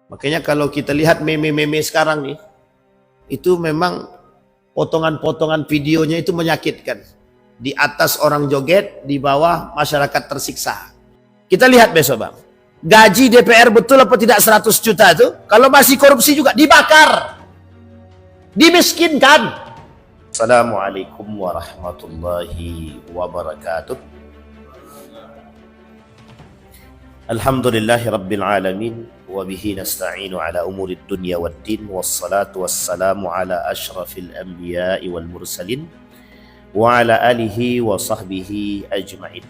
Makanya kalau kita lihat meme-meme sekarang nih, itu memang potongan-potongan videonya itu menyakitkan. Di atas orang joget, di bawah masyarakat tersiksa. Kita lihat besok bang. Gaji DPR betul apa tidak 100 juta itu? Kalau masih korupsi juga dibakar. Dimiskinkan. Assalamualaikum warahmatullahi wabarakatuh. Alhamdulillahi rabbil alamin. Wabihi nasta'inu ala umurid dunya waddin. Wassalatu wassalamu ala ashrafil anbiya'i wal mursalin. Wa ala alihi wa sahbihi ajma'in.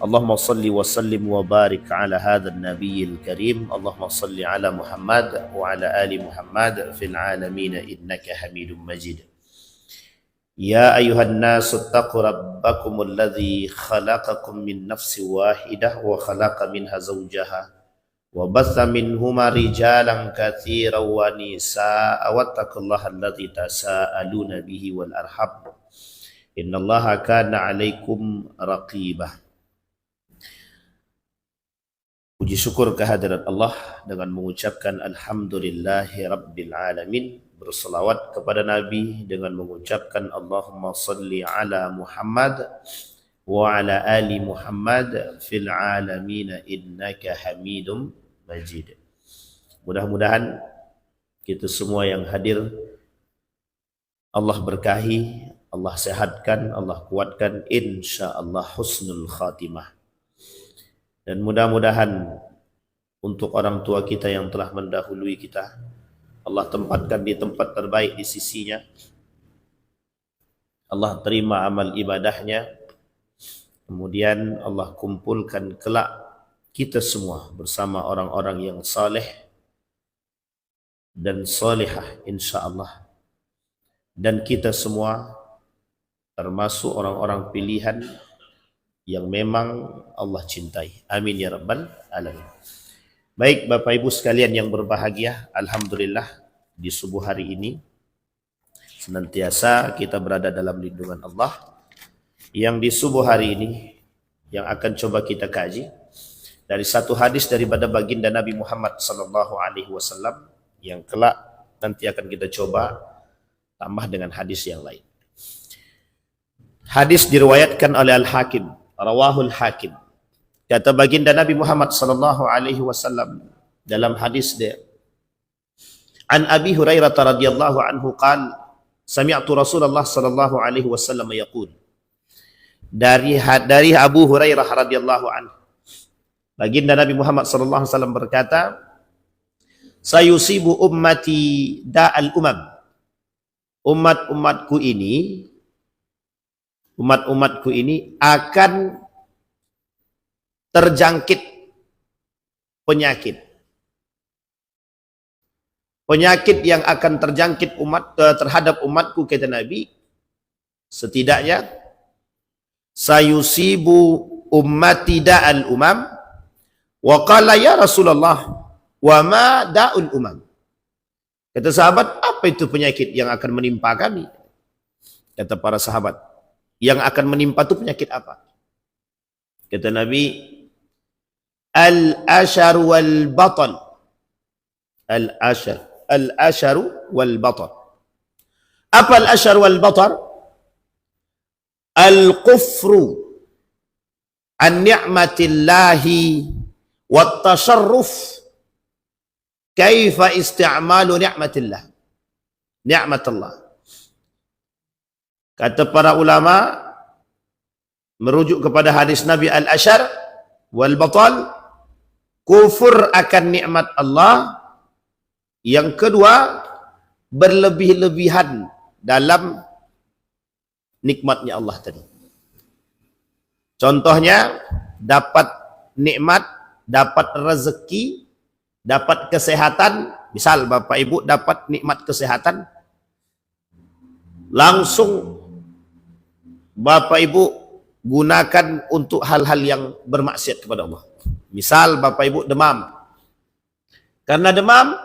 Allahumma salli wa sallim wa barik ala hadha nabiyil karim. Allahumma salli ala Muhammad wa ala ali Muhammad fil alamin innaka hamidum majid. Ya ayuhan nasu attaqu rabbakumul ladzi khalaqakum min nafsin wahidah wa khalaqa minha zawjaha wa batha minhuma rijalan katsiran wa nisaa'a wattaqullaha alladzi tasaaluna bihi wal arham innallaha kana 'alaikum raqibah. Puji syukur kehadirat Allah dengan mengucapkan alhamdulillahi rabbil alamin, berselawat kepada Nabi dengan mengucapkan Allahumma salli ala Muhammad wa ala ali Muhammad fil alamin innaka hamidum majid. Mudah-mudahan kita semua yang hadir Allah berkahi, Allah sehatkan, Allah kuatkan, insyaallah husnul khatimah. Dan mudah-mudahan untuk orang tua kita yang telah mendahului kita, Allah tempatkan di tempat terbaik di sisinya. Allah terima amal ibadahnya. Kemudian Allah kumpulkan kelak kita semua bersama orang-orang yang saleh dan salihah insyaallah. Dan kita semua termasuk orang-orang pilihan yang memang Allah cintai. Amin ya rabbal alamin. Baik Bapak Ibu sekalian yang berbahagia, alhamdulillah di subuh hari ini senantiasa kita berada dalam lindungan Allah. Yang di subuh hari ini yang akan coba kita kaji dari satu hadis daripada baginda Nabi Muhammad sallallahu alaihi wasallam yang kelak nanti akan kita coba tambah dengan hadis yang lain. Hadis diriwayatkan oleh Al-Hakim, rawahul Hakim. Kata baginda Nabi Muhammad sallallahu alaihi wasallam dalam hadis dia, An Abi Hurairah radhiyallahu anhu qala sami'tu Rasulullah sallallahu alaihi wasallam yaqul. Dari Abu Hurairah radhiyallahu anhu, baginda Nabi Muhammad sallallahu alaihi wasallam berkata, sayusibu ummati da'al umam. Umat-umatku ini akan terjangkit penyakit. Penyakit yang akan terjangkit terhadap umatku, kata Nabi, setidaknya sayusibu ummati da'al umam. Wa qala ya Rasulullah wa ma da'ul umam. Kata sahabat, apa itu penyakit yang akan menimpa kami? Kata para sahabat, yang akan menimpa itu penyakit apa? Kata Nabi, al-ashar wal batal. Al-ashar wal batal. Apa al-ashar wal batal? Al-kufru an ni'matillahi wat tasarruf kaifa isti'malu ni'matillah. Ni'matullah. Kata para ulama merujuk kepada hadis Nabi, al-ashar wal batal, kufur akan nikmat Allah. Yang kedua, berlebih-lebihan dalam nikmatnya Allah tadi. Contohnya, dapat nikmat, dapat rezeki, dapat kesehatan. Misal Bapak Ibu dapat nikmat kesehatan, langsung Bapak Ibu gunakan untuk hal-hal yang bermaksiat kepada Allah. Misal Bapak Ibu demam. Karena demam,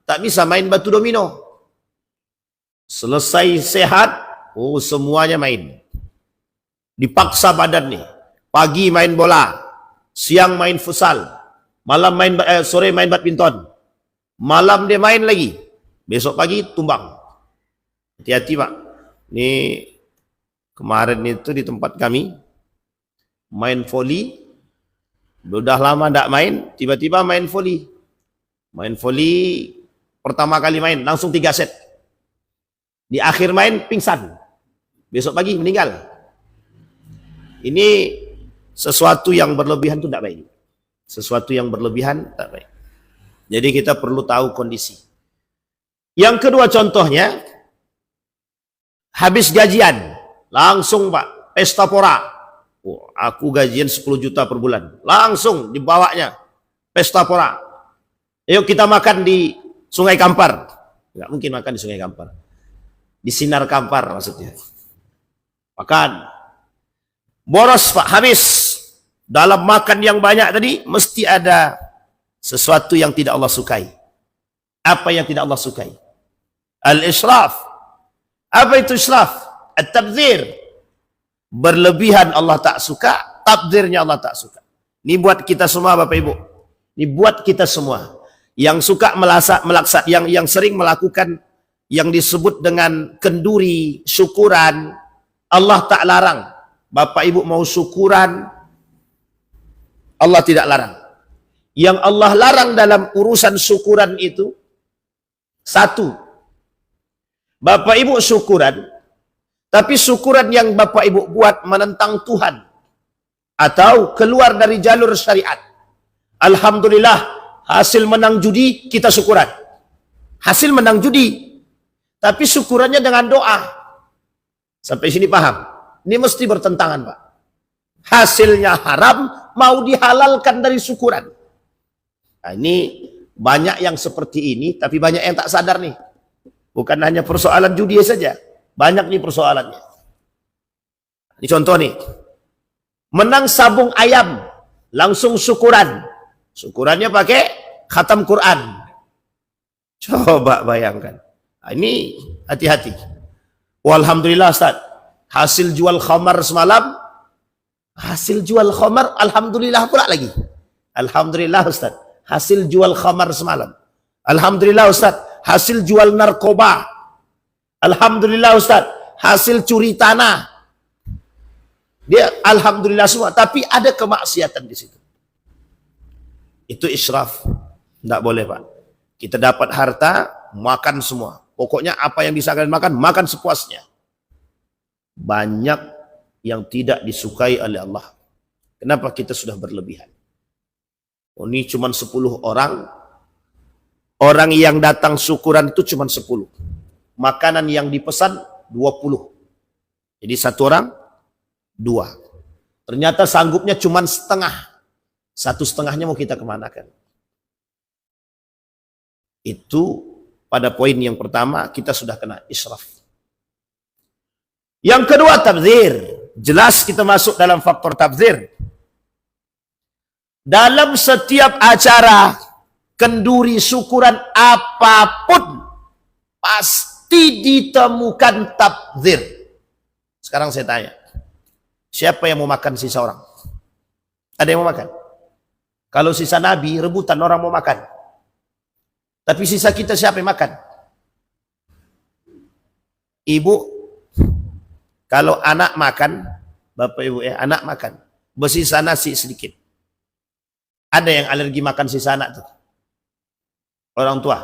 tak bisa main batu domino. Selesai sehat, semuanya main. Dipaksa badan nih. Pagi main bola, siang main futsal, malam sore main badminton. Malam dia main lagi. Besok pagi tumbang. Hati-hati Pak. Ini kemarin itu di tempat kami main voli. Udah lama tidak main, tiba-tiba main voli. Main voli pertama kali main langsung 3 set. Di akhir main pingsan. Besok pagi meninggal. Ini sesuatu yang berlebihan itu tidak baik. Sesuatu yang berlebihan tidak baik. Jadi kita perlu tahu kondisi. Yang kedua contohnya, habis gajian, langsung Pak, pesta pora. Oh, aku gajian 10 juta per bulan. Langsung dibawanya, pesta pora. Yuk kita makan di Sungai Kampar. Nggak mungkin makan di Sungai Kampar. Di Sinar Kampar maksudnya. Makan. Boros Pak, habis. Dalam makan yang banyak tadi, mesti ada sesuatu yang tidak Allah sukai. Apa yang tidak Allah sukai? Al-israf. Apa itu israf? At-tabdzir. Berlebihan Allah tak suka, tabdzirnya Allah tak suka. Ini buat kita semua Bapak Ibu. Ini buat kita semua. Yang suka yang sering melakukan yang disebut dengan kenduri, syukuran. Allah tak larang. Bapak Ibu mau syukuran, Allah tidak larang. Yang Allah larang dalam urusan syukuran itu, satu, Bapak Ibu syukuran, tapi syukuran yang Bapak Ibu buat menentang Tuhan, atau keluar dari jalur syariat. Alhamdulillah, hasil menang judi, kita syukuran. Hasil menang judi, tapi syukurannya dengan doa. Sampai sini paham? Ini mesti bertentangan Pak. Hasilnya haram, mau dihalalkan dari syukuran. Nah, ini banyak yang seperti ini, tapi banyak yang tak sadar nih. Bukan hanya persoalan judi saja. Banyak nih persoalannya. Ini contoh nih. Menang sabung ayam, langsung syukuran. Syukurannya pakai khatam Quran. Coba bayangkan. Nah, ini hati-hati. Alhamdulillah Ustaz. Hasil jual khamar semalam. Hasil jual khamar, alhamdulillah pula lagi. Alhamdulillah Ustaz. Hasil jual khamar semalam. Alhamdulillah Ustaz. Hasil jual narkoba. Alhamdulillah Ustaz. Hasil curi tanah. Dia alhamdulillah semua. Tapi ada kemaksiatan di situ. Itu israf. Tidak boleh Pak. Kita dapat harta, makan semua. Pokoknya apa yang bisa kalian makan, makan sepuasnya. Banyak yang tidak disukai oleh Allah. Kenapa kita sudah berlebihan? Oh, ini cuma 10 orang. Orang yang datang syukuran itu cuma 10. Makanan yang dipesan 20. Jadi satu orang, 2. Ternyata sanggupnya cuma setengah. 1/2 mau kita kemanakan? Itu pada poin yang pertama kita sudah kena israf. Yang kedua tabdzir. Jelas kita masuk dalam faktor tabdzir. Dalam setiap acara kenduri syukuran apapun pasti ditemukan tabdzir. Sekarang saya tanya, siapa yang mau makan sisa orang? Ada yang mau makan? Kalau sisa Nabi, rebutan orang mau makan. Tapi sisa kita siapa yang makan? Ibu, kalau anak makan, Bapak Ibu ya, anak makan, bersisa nasi sedikit. Ada yang alergi makan sisa anak tuh? Orang tua.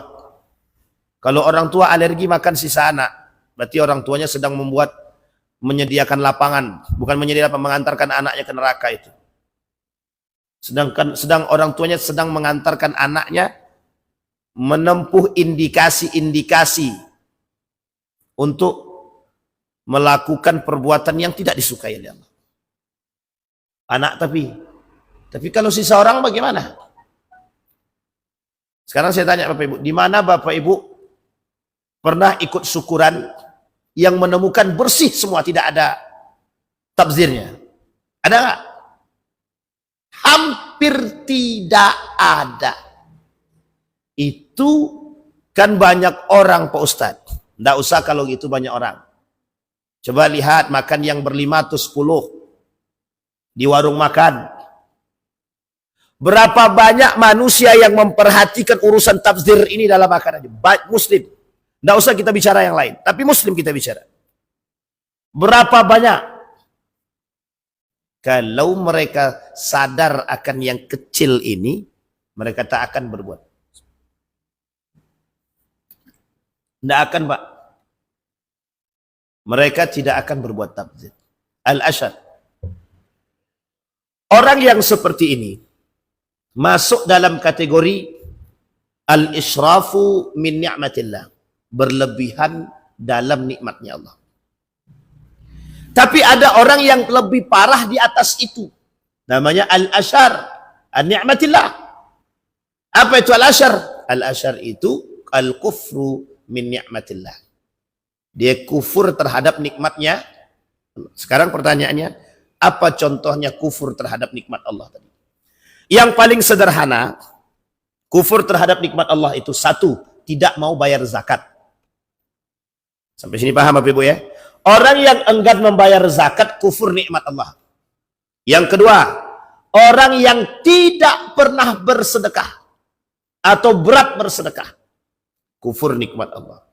Kalau orang tua alergi makan sisa anak, berarti orang tuanya sedang menyediakan lapangan, bukan menyediakan, mengantarkan anaknya ke neraka itu. Sedang orang tuanya sedang mengantarkan anaknya menempuh indikasi-indikasi untuk melakukan perbuatan yang tidak disukai oleh Allah. Anak tapi kalau sisa orang bagaimana? Sekarang saya tanya Bapak Ibu, di mana Bapak Ibu pernah ikut syukuran yang menemukan bersih semua, tidak ada tabzirnya? Ada nggak? Hampir tidak ada. Itu kan banyak orang Pak Ustadz. Nggak usah kalau gitu banyak orang. Coba lihat makan yang ber5 atau 10 di warung makan. Berapa banyak manusia yang memperhatikan urusan tafsir ini dalam akadanya? Muslim. Tidak usah kita bicara yang lain. Tapi Muslim kita bicara. Berapa banyak? Kalau mereka sadar akan yang kecil ini, mereka tak akan berbuat. Tidak akan, Pak. Mereka tidak akan berbuat tafsir. Al-Ashar. Orang yang seperti ini masuk dalam kategori al-israfu min ni'matillah. Berlebihan dalam nikmatnya Allah. Tapi ada orang yang lebih parah di atas itu. Namanya al-ashar. An-ni'matillah. Apa itu al-ashar? Al-ashar itu al-kufru min ni'matillah. Dia kufur terhadap nikmatnya. Sekarang pertanyaannya, apa contohnya kufur terhadap nikmat Allah tadi? Yang paling sederhana, kufur terhadap nikmat Allah itu satu, tidak mau bayar zakat. Sampai sini paham Bapak Ibu ya? Orang yang enggan membayar zakat, kufur nikmat Allah. Yang kedua, orang yang tidak pernah bersedekah atau berat bersedekah, kufur nikmat Allah.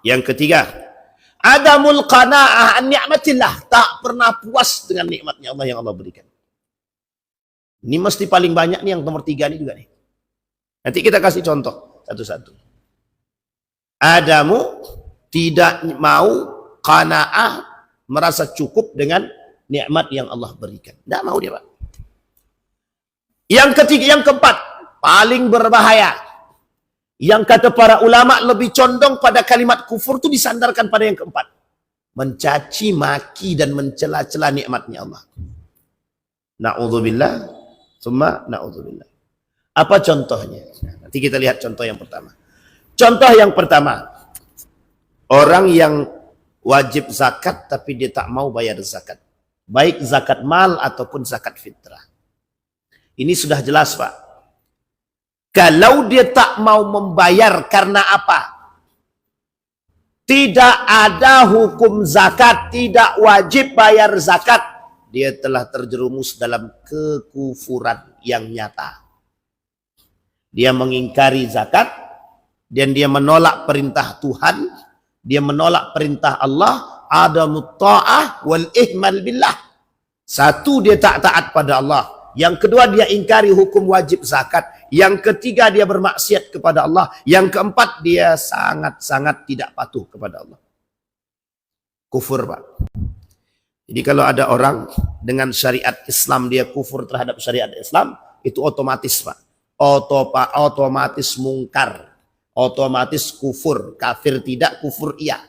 Yang ketiga, adamul qana'ah an ni'matillah, tak pernah puas dengan nikmatnya Allah yang Allah berikan. Ini mesti paling banyak nih, yang nomor 3 ini juga nih. Nanti kita kasih contoh satu-satu. Adamu tidak mau qana'ah, merasa cukup dengan nikmat yang Allah berikan. Tidak mau dia, Pak. Yang ketiga, yang keempat, paling berbahaya. Yang kata para ulama lebih condong pada kalimat kufur itu disandarkan pada yang keempat. Mencaci, maki, dan mencela-cela nikmatnya Allah. Na'udzubillah, summa na'udzubillah. Apa contohnya? Nanti kita lihat contoh yang pertama. Contoh yang pertama, orang yang wajib zakat tapi dia tak mau bayar zakat. Baik zakat mal ataupun zakat fitrah. Ini sudah jelas, Pak. Kalau dia tak mau membayar karena apa? Tidak ada hukum zakat, tidak wajib bayar zakat. Dia telah terjerumus dalam kekufuran yang nyata. Dia mengingkari zakat, dan dia menolak perintah Tuhan, dia menolak perintah Allah, adamut ta'ah wal ihmal billah. Satu, dia tak taat pada Allah. Yang kedua, dia ingkari hukum wajib zakat. Yang ketiga, dia bermaksiat kepada Allah. Yang keempat, dia sangat-sangat tidak patuh kepada Allah. Kufur, Pak. Jadi kalau ada orang dengan syariat Islam, dia kufur terhadap syariat Islam, itu otomatis, Pak. Otomatis mungkar. Otomatis kufur. Kafir tidak, kufur iya.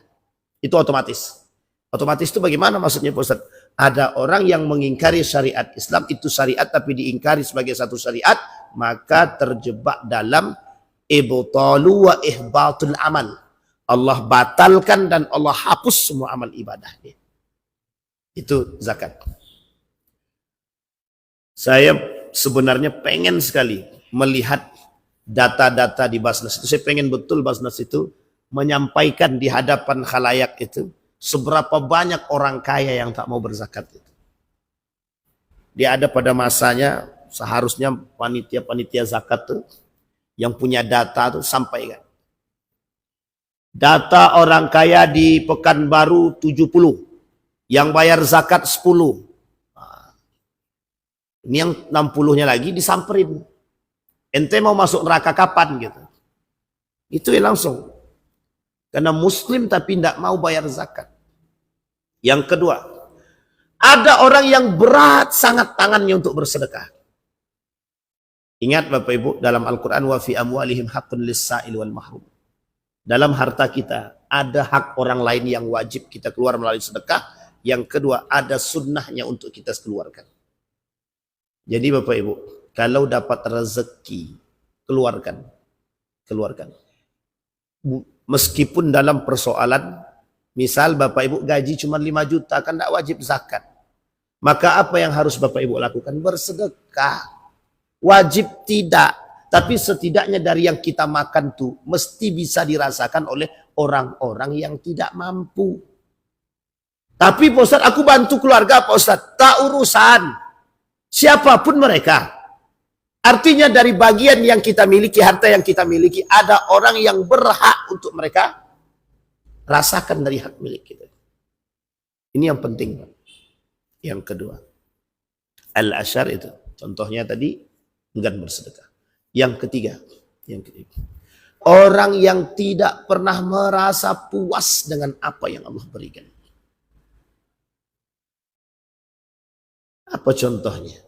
Itu otomatis. Otomatis itu bagaimana maksudnya, Pak Ustaz? Ada orang yang mengingkari syariat Islam, itu syariat tapi diingkari sebagai satu syariat, maka terjebak dalam ibtalu wa ihbatul amal. Allah batalkan dan Allah hapus semua amal ibadahnya. Itu zakat. Saya sebenarnya pengen sekali melihat data-data di Basnas itu. Saya pengen betul Basnas itu menyampaikan di hadapan khalayak itu seberapa banyak orang kaya yang tak mau berzakat itu. Dia ada pada masanya, seharusnya panitia-panitia zakat tuh yang punya data tuh sampaikan. Data orang kaya di Pekanbaru 70, yang bayar zakat 10. Ini yang 60-nya lagi disamperin. Ente mau masuk neraka kapan gitu. Itu ya langsung. Karena muslim tapi tidak mau bayar zakat. Yang kedua, ada orang yang berat sangat tangannya untuk bersedekah. Ingat Bapak Ibu, dalam Al-Quran, wa fi amwalihim haqqun lis-sa'il wal mahrum. Dalam harta kita ada hak orang lain yang wajib kita keluar melalui sedekah. Yang kedua, ada sunnahnya untuk kita keluarkan. Jadi Bapak Ibu, kalau dapat rezeki, keluarkan. Keluarkan. Meskipun dalam persoalan, misal Bapak Ibu gaji cuma 5 juta, kan tidak wajib zakat. Maka apa yang harus Bapak Ibu lakukan? Bersedekah. Wajib tidak. Tapi setidaknya dari yang kita makan tuh, mesti bisa dirasakan oleh orang-orang yang tidak mampu. Tapi Pak Ustaz, aku bantu keluarga Pak Ustaz. Tak urusan. Siapapun mereka. Artinya dari bagian yang kita miliki, harta yang kita miliki, ada orang yang berhak untuk mereka rasakan dari hak milik kita. Ini yang penting. Yang kedua, al-ashar itu. Contohnya tadi, enggan bersedekah. Yang ketiga, orang yang tidak pernah merasa puas dengan apa yang Allah berikan. Apa contohnya?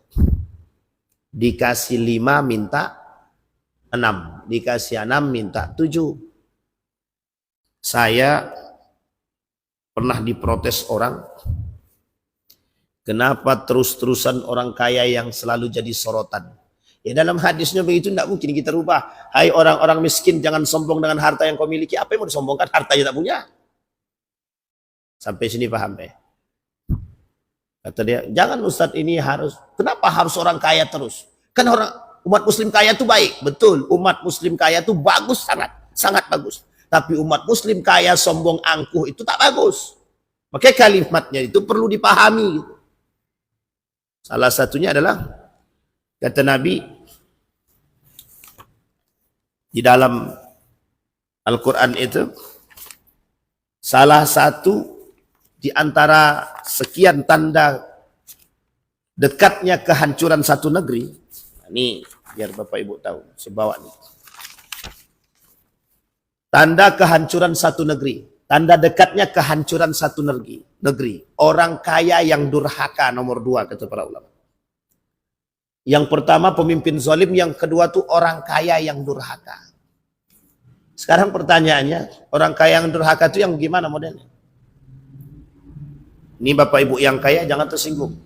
Dikasih 5 minta 6, dikasih 6 minta 7. Saya pernah diprotes orang, kenapa terus-terusan orang kaya yang selalu jadi sorotan? Ya dalam hadisnya begitu tidak mungkin kita rubah. Hai orang-orang miskin, jangan sombong dengan harta yang kau miliki. Apa yang mau disombongkan? Harta yang tak punya. Sampai sini paham ya? Kata dia, jangan Ustadz ini harus, kenapa harus orang kaya terus? Kan orang umat muslim kaya itu baik. Betul, umat muslim kaya itu bagus, sangat bagus. Tapi umat muslim kaya sombong angkuh itu tak bagus. Makanya kalimatnya itu perlu dipahami. Salah satunya adalah, kata Nabi, di dalam Al-Quran itu, salah satu di antara sekian tanda dekatnya kehancuran satu negeri. Ini biar Bapak Ibu tahu, saya bawa nih. Tanda kehancuran satu negeri, tanda dekatnya kehancuran satu negeri. Orang kaya yang durhaka nomor 2 kata para ulama. Yang pertama pemimpin zalim, yang kedua tuh orang kaya yang durhaka. Sekarang pertanyaannya, orang kaya yang durhaka itu yang gimana modelnya? Ini Bapak Ibu yang kaya jangan tersinggung.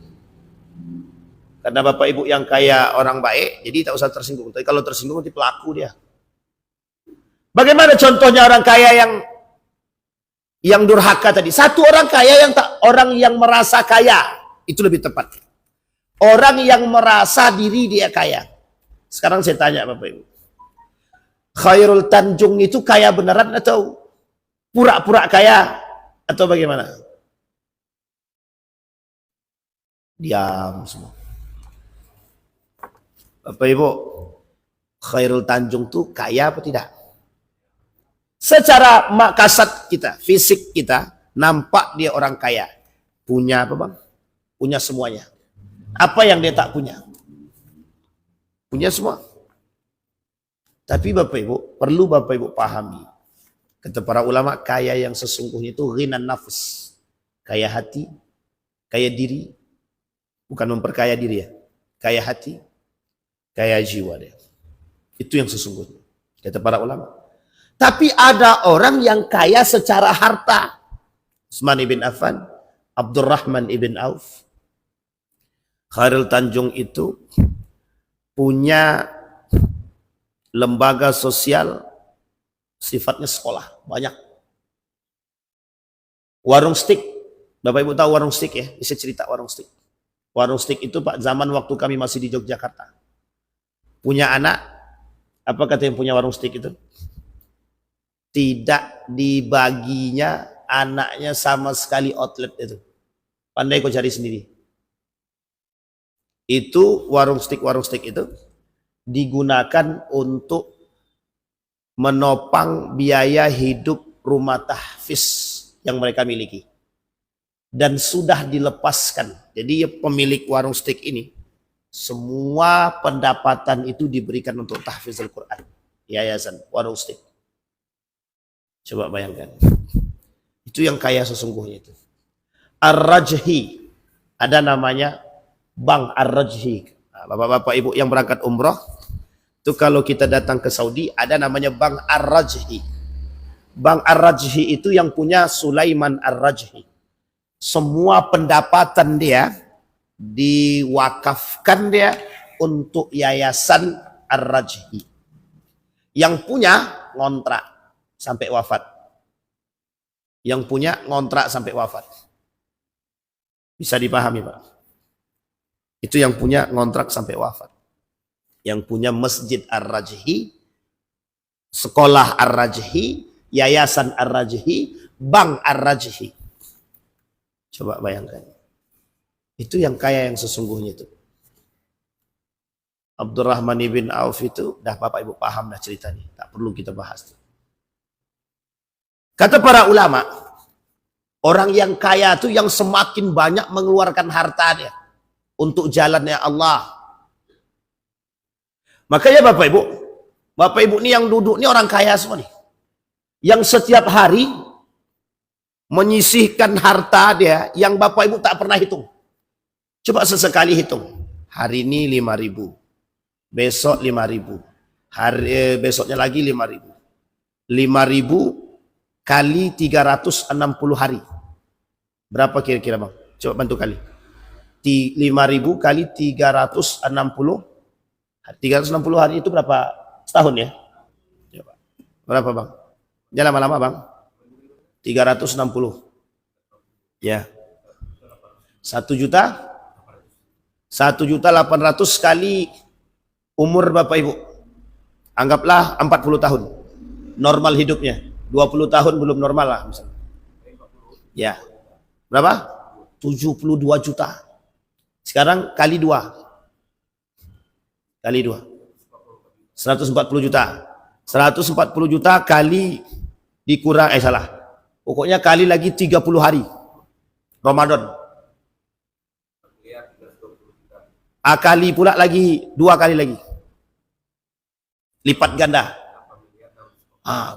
Karena Bapak Ibu yang kaya orang baik, jadi tak usah tersinggung. Tapi kalau tersinggung nanti pelaku dia. Bagaimana contohnya orang kaya yang durhaka tadi? Satu orang kaya orang yang merasa kaya, itu lebih tepat. Orang yang merasa diri dia kaya. Sekarang saya tanya Bapak Ibu. Khairul Tanjung itu kaya beneran atau pura-pura kaya? Atau bagaimana? Diam semua. Bapak Ibu, Khairul Tanjung itu kaya apa tidak? Secara kasat kita, fisik kita, nampak dia orang kaya. Punya apa bang? Punya semuanya. Apa yang dia tak punya? Punya semua. Tapi Bapak Ibu, perlu Bapak Ibu pahami. Kata para ulama, kaya yang sesungguhnya itu ghinan nafs. Kaya hati, kaya diri. Bukan memperkaya diri ya. Kaya hati, kaya jiwa dia. Itu yang sesungguhnya. Kata para ulama. Tapi ada orang yang kaya secara harta. Utsman ibn Affan, Abdurrahman ibn Auf. Khairul Tanjung itu punya lembaga sosial sifatnya sekolah. Banyak. Warung stik. Bapak Ibu tahu warung stik ya? Bisa cerita warung stik. Warung stik itu Pak, zaman waktu kami masih di Yogyakarta. Punya anak, apa kata yang punya warung stik itu? Tidak dibaginya anaknya sama sekali outlet itu. Pandai kau cari sendiri. Itu warung stik itu digunakan untuk menopang biaya hidup rumah tahfiz yang mereka miliki. Dan sudah dilepaskan. Jadi pemilik warung stik ini, semua pendapatan itu diberikan untuk tahfiz Al-Quran. Yayasan, warung stik. Coba bayangkan. Itu yang kaya sesungguhnya itu. Ar-Rajhi. Ada namanya Bank Ar-Rajhi. Nah, Bapak-bapak Ibu yang berangkat umroh, itu kalau kita datang ke Saudi, ada namanya Bank Ar-Rajhi. Bank Ar-Rajhi itu yang punya Sulaiman Ar-Rajhi. Semua pendapatan dia diwakafkan dia untuk Yayasan Ar-Rajhi. Yang punya ngontrak sampai wafat. Yang punya ngontrak sampai wafat. Bisa dipahami Pak? Itu yang punya ngontrak sampai wafat. Yang punya Masjid Ar-Rajhi, Sekolah Ar-Rajhi, Yayasan Ar-Rajhi, Bank Ar-Rajhi. Coba bayangkan. Itu yang kaya yang sesungguhnya itu. Abdurrahman bin Auf itu, dah Bapak Ibu paham dah ceritanya, tak perlu kita bahas. Kata para ulama, orang yang kaya itu yang semakin banyak mengeluarkan hartanya untuk jalannya Allah. Makanya Bapak Ibu ini yang duduk ini orang kaya semua nih. Yang setiap hari menyisihkan harta dia yang Bapak Ibu tak pernah hitung. Coba sesekali hitung. Hari ini 5.000. Besok 5.000. Besoknya lagi 5.000. 5.000 kali 360 hari. Berapa kira-kira Bang? Coba bantu kali. 5.000 kali 360. 360 hari itu berapa setahun ya? Coba. Berapa Bang? Jangan lama-lama Bang. 360. Ya. 1.800.000 kali umur Bapak Ibu. Anggaplah 40 tahun. Normal hidupnya. 20 tahun belum normal lah misalnya. Ya. Berapa? 72 juta. Sekarang kali 2. Kali 2. 140 juta. 140 juta kali dikurang, salah. Pokoknya kali lagi 30 hari. Ramadan. Kali pula lagi 2 kali lagi. Lipat ganda.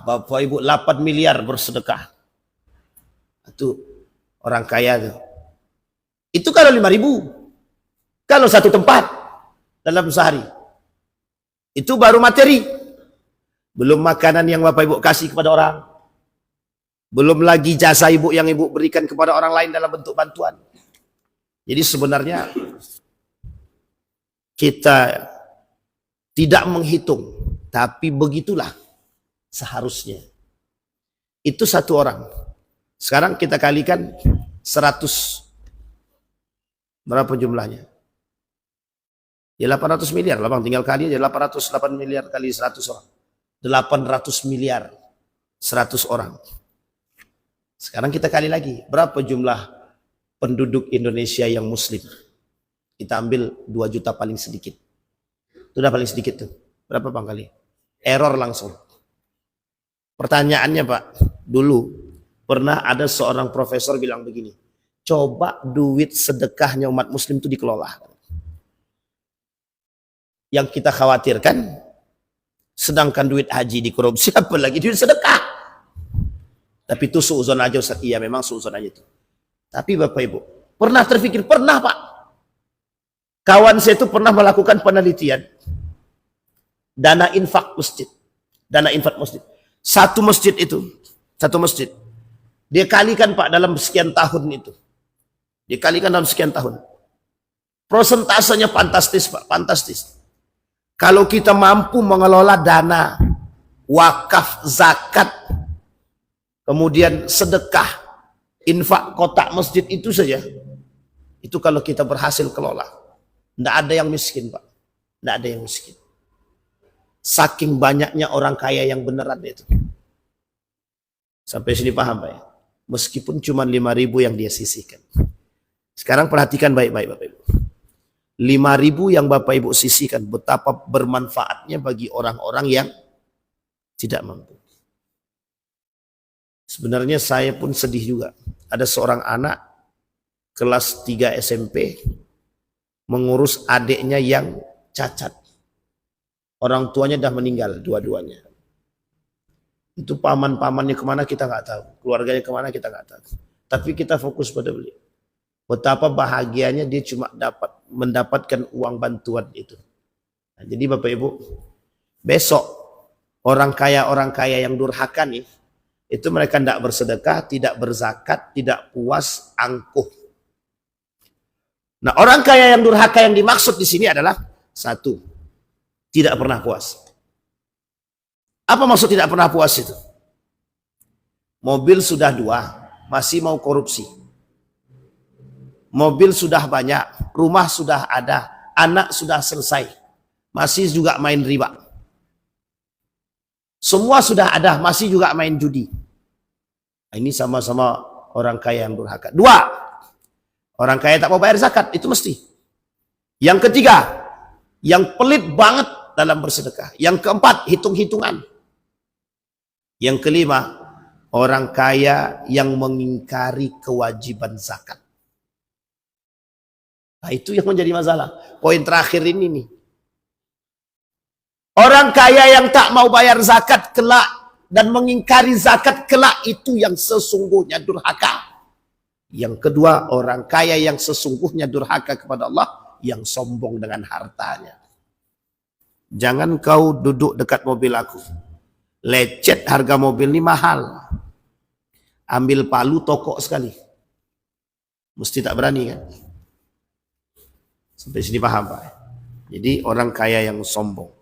Bapak Ibu 8 miliar bersedekah. Itu orang kaya tuh. Itu kalau 5.000. Kalau satu tempat dalam sehari. Itu baru materi. Belum makanan yang Bapak Ibu kasih kepada orang. Belum lagi jasa Ibu yang Ibu berikan kepada orang lain dalam bentuk bantuan. Jadi sebenarnya kita tidak menghitung. Tapi begitulah seharusnya. Itu satu orang. Sekarang kita kalikan 100. Berapa jumlahnya? Ya 800 miliar lah Bang. Tinggal kali aja 808 miliar kali 100 orang. 800 miliar 100 orang. Sekarang kita kali lagi. Berapa jumlah penduduk Indonesia yang muslim? Kita ambil 2 juta paling sedikit. Itu udah paling sedikit tuh. Berapa Bang kali? Error langsung. Pertanyaannya Pak, dulu pernah ada seorang profesor bilang begini, coba duit sedekahnya umat muslim itu dikelola. Yang kita khawatirkan, sedangkan duit haji dikorupsi, apalagi duit sedekah. Tapi itu suuzon aja Ustaz, iya memang suuzon aja itu. Tapi Bapak Ibu, pernah terpikir, pernah Pak. Kawan saya itu pernah melakukan penelitian, dana infak masjid. Dana infak masjid. Satu masjid itu, satu masjid. Dia kalikan Pak dalam sekian tahun itu. Dia kalikan dalam sekian tahun. Prosentasenya fantastis Pak, fantastis. Kalau kita mampu mengelola dana, wakaf, zakat, kemudian sedekah, infak kotak masjid itu saja. Itu kalau kita berhasil kelola. Tidak ada yang miskin Pak. Tidak ada yang miskin. Saking banyaknya orang kaya yang beneran itu. Sampai sini paham Pak ya? Meskipun cuma 5.000 yang dia sisihkan. Sekarang perhatikan baik-baik Bapak Ibu. 5.000 yang Bapak Ibu sisihkan, betapa bermanfaatnya bagi orang-orang yang tidak mampu. Sebenarnya saya pun sedih juga. Ada seorang anak kelas 3 SMP mengurus adiknya yang cacat. Orang tuanya dah meninggal dua-duanya. Itu paman-pamannya kemana kita nggak tahu. Keluarganya kemana kita nggak tahu. Tapi kita fokus pada beliau. Betapa bahagianya dia cuma mendapatkan uang bantuan itu. Nah, jadi Bapak Ibu, besok orang kaya yang durhaka nih, itu mereka tidak bersedekah, tidak berzakat, tidak puas, angkuh. Nah, orang kaya yang durhaka yang dimaksud di sini adalah satu, tidak pernah puas. Apa maksud tidak pernah puas itu? Mobil sudah 2, masih mau korupsi. Mobil sudah banyak, rumah sudah ada, anak sudah selesai, masih juga main riba. Semua sudah ada, masih juga main judi. Nah, ini sama-sama orang kaya yang durhaka. 2, orang kaya tak mau bayar zakat, itu mesti. Yang ketiga, Yang pelit banget dalam bersedekah. Yang keempat, hitung-hitungan. Yang kelima, orang kaya yang mengingkari kewajiban zakat. Nah, itu yang menjadi masalah. Poin terakhir ini nih. Orang kaya yang tak mau bayar zakat kelak dan mengingkari zakat kelak, itu yang sesungguhnya durhaka. Yang kedua, orang kaya yang sesungguhnya durhaka kepada Allah, yang sombong dengan hartanya. Jangan kau duduk dekat mobil aku, lecet harga mobil ini mahal, ambil palu tokok sekali. Mesti tak berani kan? Sampai sini paham Pak? Jadi orang kaya yang sombong,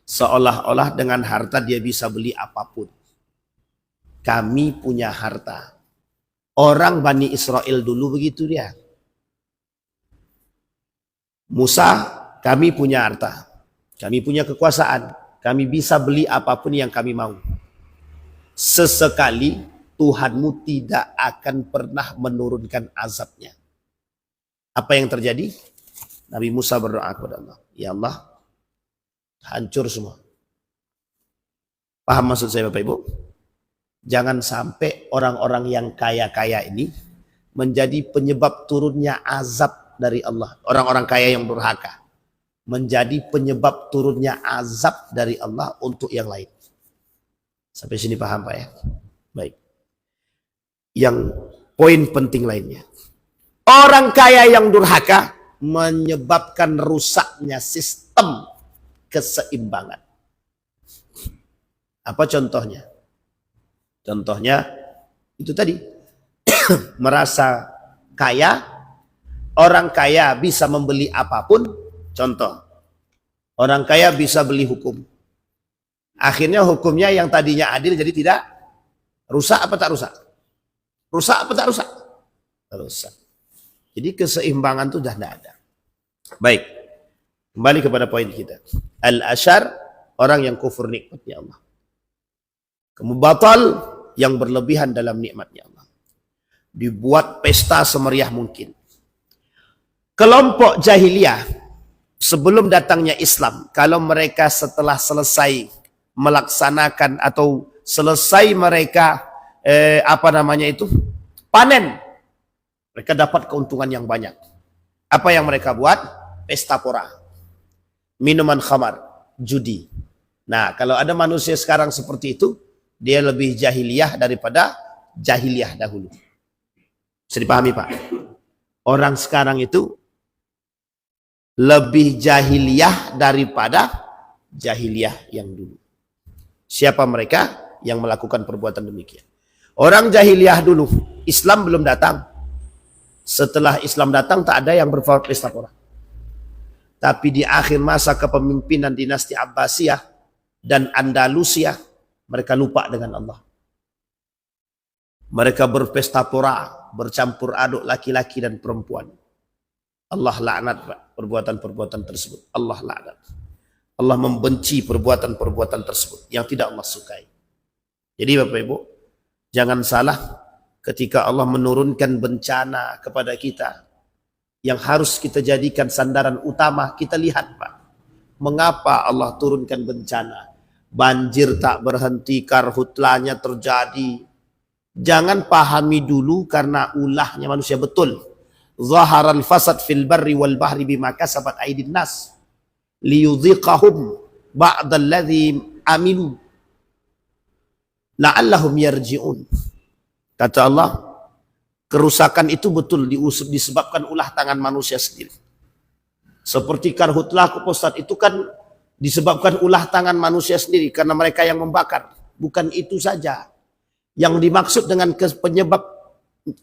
seolah-olah dengan harta dia bisa beli apapun. Kami punya harta. Orang Bani Israel dulu begitu dia. Musa, kami punya harta, kami punya kekuasaan, kami bisa beli apapun yang kami mau. Sesekali Tuhanmu tidak akan pernah menurunkan azabnya. Apa yang terjadi? Nabi Musa berdoa kepada Allah, ya Allah, hancur semua. Paham maksud saya Bapak Ibu? Jangan sampai orang-orang yang kaya-kaya ini menjadi penyebab turunnya azab dari Allah. Orang-orang kaya yang durhaka menjadi penyebab turunnya azab dari Allah untuk yang lain. Sampai sini paham Pak ya? Baik. Yang poin penting lainnya. Orang kaya yang durhaka menyebabkan rusaknya sistem keseimbangan. Apa contohnya? Contohnya itu tadi. Merasa kaya, orang kaya bisa membeli apapun. Contoh, orang kaya bisa beli hukum. Akhirnya hukumnya yang tadinya adil jadi tidak rusak apa tak rusak? Rusak apa tak rusak? Rusak. Jadi keseimbangan itu sudah tidak ada. Baik, kembali kepada poin kita. Al-asyar, orang yang kufur nikmatnya Allah. Kemubatal, yang berlebihan dalam nikmatnya Allah. Dibuat pesta semeriah mungkin. Kelompok jahiliyah sebelum datangnya Islam, kalau mereka setelah selesai melaksanakan atau selesai mereka panen, mereka dapat keuntungan yang banyak. Apa yang mereka buat? Pesta pora, minuman khamar, judi. Nah, kalau ada manusia sekarang seperti itu, dia lebih jahiliyah daripada jahiliyah dahulu. Bisa dipahami Pak? Orang sekarang itu lebih jahiliyah daripada jahiliyah yang dulu. Siapa mereka yang melakukan perbuatan demikian? Orang jahiliyah dulu, Islam belum datang. Setelah Islam datang tak ada yang berpesta pora. Tapi di akhir masa kepemimpinan dinasti Abbasiyah dan Andalusia, mereka lupa dengan Allah. Mereka berpesta pora, bercampur aduk laki-laki dan perempuan. Allah laknat perbuatan-perbuatan tersebut. Allah laknat. Allah membenci perbuatan-perbuatan tersebut yang tidak Allah sukai. Jadi Bapak Ibu, jangan salah ketika Allah menurunkan bencana kepada kita, yang harus kita jadikan sandaran utama, kita lihat Pak, mengapa Allah turunkan bencana. Banjir tak berhenti, karhutlanya terjadi. Jangan pahami dulu karena ulahnya manusia. Betul, zaharal fasad fil barri wal bahri bima kasabat aydin nas liyudhiqahum ba'dalladzi amilu la'allahum yarji'un. Kata Allah, kerusakan itu betul disebabkan ulah tangan manusia sendiri. Seperti karhutlah Ustaz, itu kan disebabkan ulah tangan manusia sendiri karena mereka yang membakar. Bukan itu saja. Yang dimaksud dengan penyebab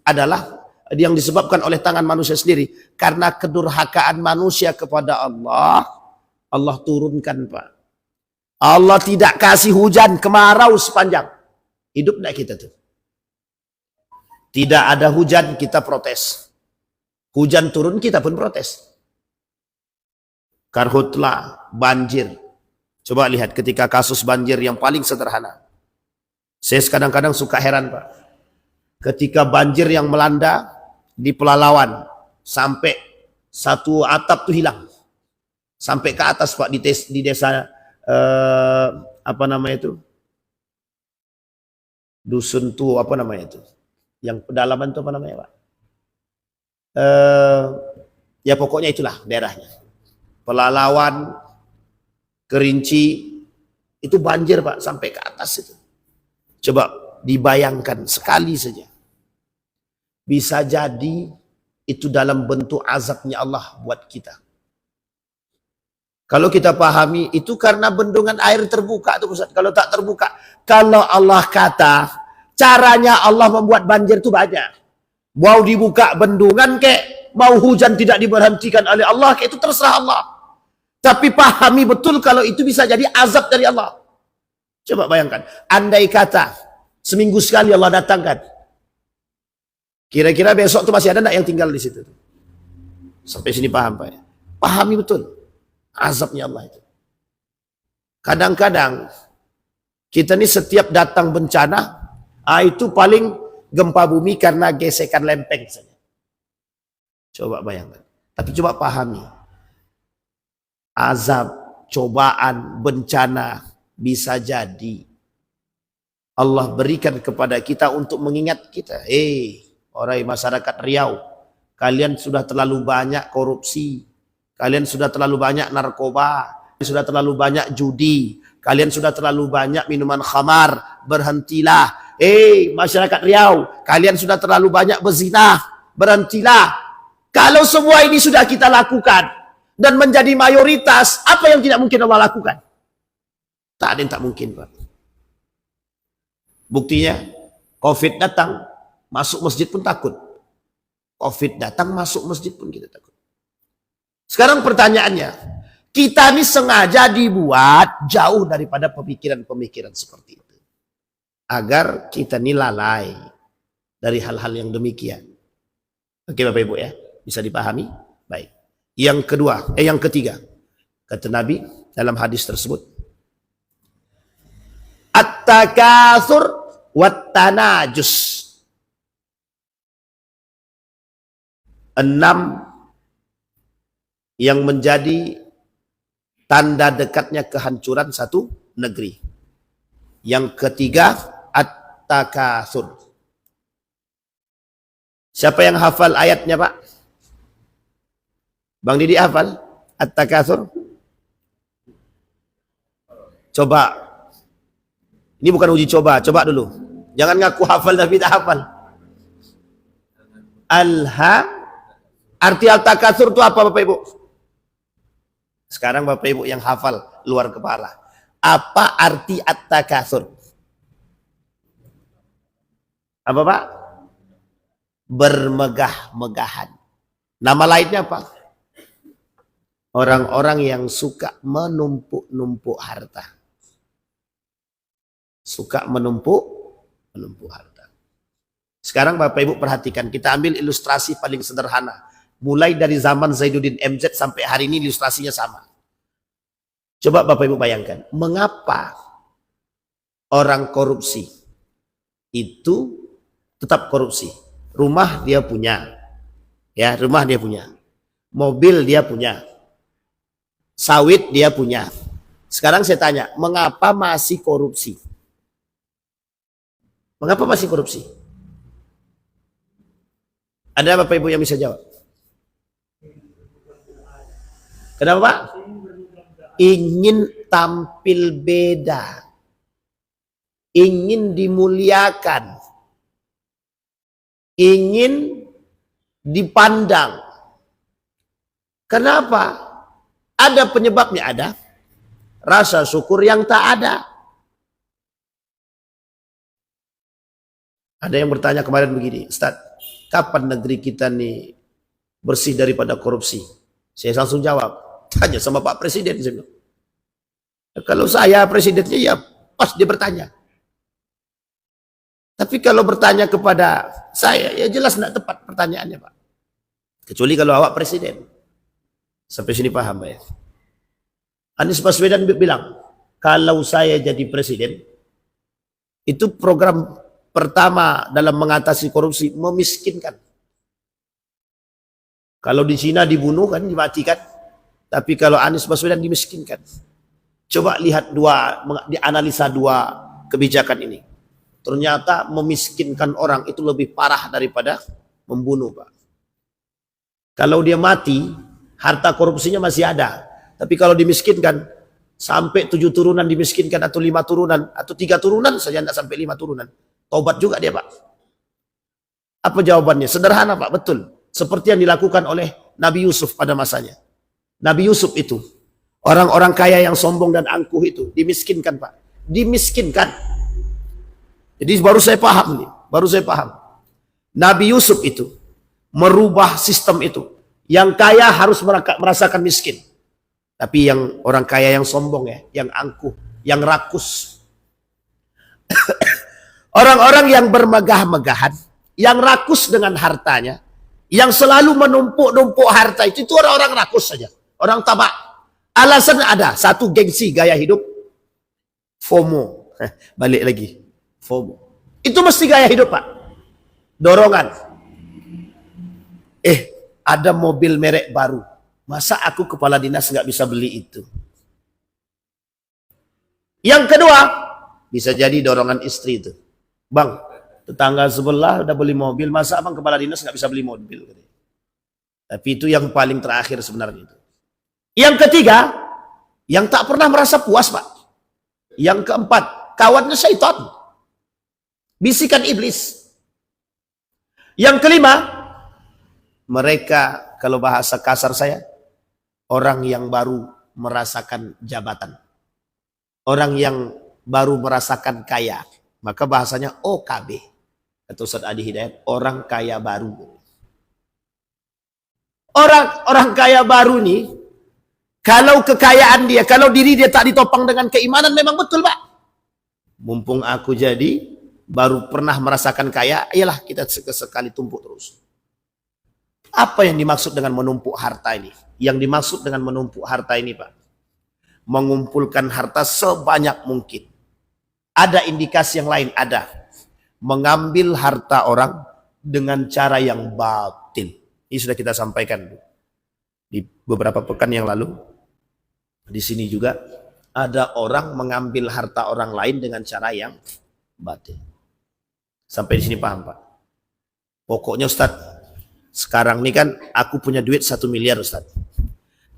adalah yang disebabkan oleh tangan manusia sendiri karena kedurhakaan manusia kepada Allah. Allah turunkan Pak. Allah tidak kasih hujan, kemarau sepanjang hidup kita tuh. Tidak ada hujan, kita protes. Hujan turun, kita pun protes. Karhutlah, banjir. Coba lihat ketika kasus banjir yang paling sederhana. Saya kadang-kadang suka heran Pak. Ketika banjir yang melanda di Pelalawan, sampai satu atap tuh hilang. Sampai ke atas Pak di desa apa namanya itu? Dusun tuh apa namanya itu? Yang pedalaman itu apa namanya Pak? Ya pokoknya itulah daerahnya. Pelalawan, Kerinci, itu banjir Pak sampai ke atas itu. Coba dibayangkan sekali saja. Bisa jadi itu dalam bentuk azabnya Allah buat kita. Kalau kita pahami itu karena bendungan air terbuka tuh Ustaz. Kalau tak terbuka, kalau Allah kata caranya Allah membuat banjir itu banyak. Mau dibuka bendungan kek, mau hujan tidak diberhentikan oleh Allah kek, itu terserah Allah. Tapi pahami betul kalau itu bisa jadi azab dari Allah. Coba bayangkan, andai kata seminggu sekali Allah datangkan, kira-kira besok tuh masih ada enggak yang tinggal di situ? Sampai sini paham Pak ya? Pahami betul azabnya Allah itu. Kadang-kadang kita ini setiap datang bencana, itu paling gempa bumi karena gesekan lempeng saja. Coba bayangkan. Tapi coba pahami. Azab, cobaan, bencana bisa jadi Allah berikan kepada kita untuk mengingat kita. Orang masyarakat Riau, kalian sudah terlalu banyak korupsi. Kalian sudah terlalu banyak narkoba, sudah terlalu banyak judi, kalian sudah terlalu banyak minuman khamar, berhentilah. Masyarakat Riau, kalian sudah terlalu banyak berzina, berhentilah. Kalau semua ini sudah kita lakukan dan menjadi mayoritas, apa yang tidak mungkin Allah lakukan? Tak ada yang tak mungkin, Pak. Buktinya, COVID datang, masuk masjid pun takut. COVID datang, masuk masjid pun kita takut. Sekarang pertanyaannya, kita ini sengaja dibuat jauh daripada pemikiran-pemikiran seperti itu. Agar kita ini lalai dari hal-hal yang demikian. Oke Bapak Ibu ya, bisa dipahami? Baik. Yang ketiga, kata Nabi dalam hadis tersebut, at-takatsur wat-tanajus. 6 yang menjadi tanda dekatnya kehancuran satu negeri. Yang ketiga, at-takatsur. Siapa yang hafal ayatnya, Pak? Bang Didi hafal at-takatsur? Coba. Ini bukan uji coba, coba dulu. Jangan ngaku hafal tapi tak hafal. Arti al-takatsur itu apa Bapak Ibu? Sekarang Bapak Ibu yang hafal luar kepala. Apa arti at-takatsur? Apa Pak? Bermegah-megahan. Nama lainnya apa? Orang-orang yang suka menumpuk-numpuk harta. Suka menumpuk harta. Sekarang Bapak Ibu perhatikan, kita ambil ilustrasi paling sederhana. Mulai dari zaman Zainuddin MZ sampai hari ini ilustrasinya sama. Coba Bapak Ibu bayangkan, mengapa orang korupsi itu tetap korupsi? Rumah dia punya, ya rumah dia punya, mobil dia punya, sawit dia punya. Sekarang saya tanya, mengapa masih korupsi? Mengapa masih korupsi? Ada Bapak Ibu yang bisa jawab? Kenapa Pak? Ingin tampil beda. Ingin dimuliakan. Ingin dipandang. Kenapa? Ada penyebabnya, ada. Rasa syukur yang tak ada. Ada yang bertanya kemarin begini, Ustaz, kapan negeri kita nih bersih daripada korupsi? Saya langsung jawab. Tanya sama Pak Presiden. Saya bilang. Kalau saya presidennya ya pas dia bertanya. Tapi kalau bertanya kepada saya ya jelas tidak tepat pertanyaannya Pak. Kecuali kalau awak presiden. Sampai sini paham Pak ya. Anies Baswedan bilang, kalau saya jadi presiden, itu program pertama dalam mengatasi korupsi memiskinkan. Kalau di Cina dibunuh kan, dimatikan. Tapi kalau Anies Baswedan dimiskinkan. Coba lihat dianalisa dua kebijakan ini. Ternyata memiskinkan orang itu lebih parah daripada membunuh, Pak. Kalau dia mati, harta korupsinya masih ada. Tapi kalau dimiskinkan, sampai 7 turunan dimiskinkan, atau 5 turunan, atau 3 turunan saja, tidak sampai 5 turunan. Tobat juga dia, Pak. Apa jawabannya? Sederhana, Pak, betul. Seperti yang dilakukan oleh Nabi Yusuf pada masanya. Nabi Yusuf itu, orang-orang kaya yang sombong dan angkuh itu, dimiskinkan, Pak. Dimiskinkan. Jadi baru saya paham nih, baru saya paham. Nabi Yusuf itu merubah sistem itu. Yang kaya harus merasakan miskin. Tapi yang orang kaya yang sombong ya, yang angkuh, yang rakus. Orang-orang yang bermegah-megahan, yang rakus dengan hartanya, yang selalu menumpuk-numpuk harta itu orang-orang rakus saja. Orang tamak. Alasan ada, satu gengsi gaya hidup, FOMO. Balik lagi, FOMO. Itu mesti gaya hidup, Pak. Dorongan. Ada mobil merek baru. Masa aku kepala dinas nggak bisa beli itu? Yang kedua, bisa jadi dorongan istri itu. Bang, tetangga sebelah udah beli mobil, masa abang kepala dinas nggak bisa beli mobil? Tapi itu yang paling terakhir sebenarnya itu. Yang ketiga, yang tak pernah merasa puas, Pak. Yang keempat, kawannya syaitan. Bisikan iblis. Yang kelima, mereka, kalau bahasa kasar saya, orang yang baru merasakan jabatan. Orang yang baru merasakan kaya. Maka bahasanya OKB. Kata Ustaz Adi Hidayat, orang kaya baru. Orang kaya baru nih, kalau kekayaan dia, kalau diri dia tak ditopang dengan keimanan, memang betul, Pak. Mumpung aku jadi, baru pernah merasakan kaya, ayolah kita sekali tumpuk terus. Apa yang dimaksud dengan menumpuk harta ini? Yang dimaksud dengan menumpuk harta ini, Pak, mengumpulkan harta sebanyak mungkin. Ada indikasi yang lain, ada. Mengambil harta orang dengan cara yang batil. Ini sudah kita sampaikan di beberapa pekan yang lalu. Di sini juga ada orang mengambil harta orang lain dengan cara yang batil. Sampai di sini paham, Pak? Pokoknya Ustaz, sekarang ini kan aku punya duit 1 miliar, Ustaz.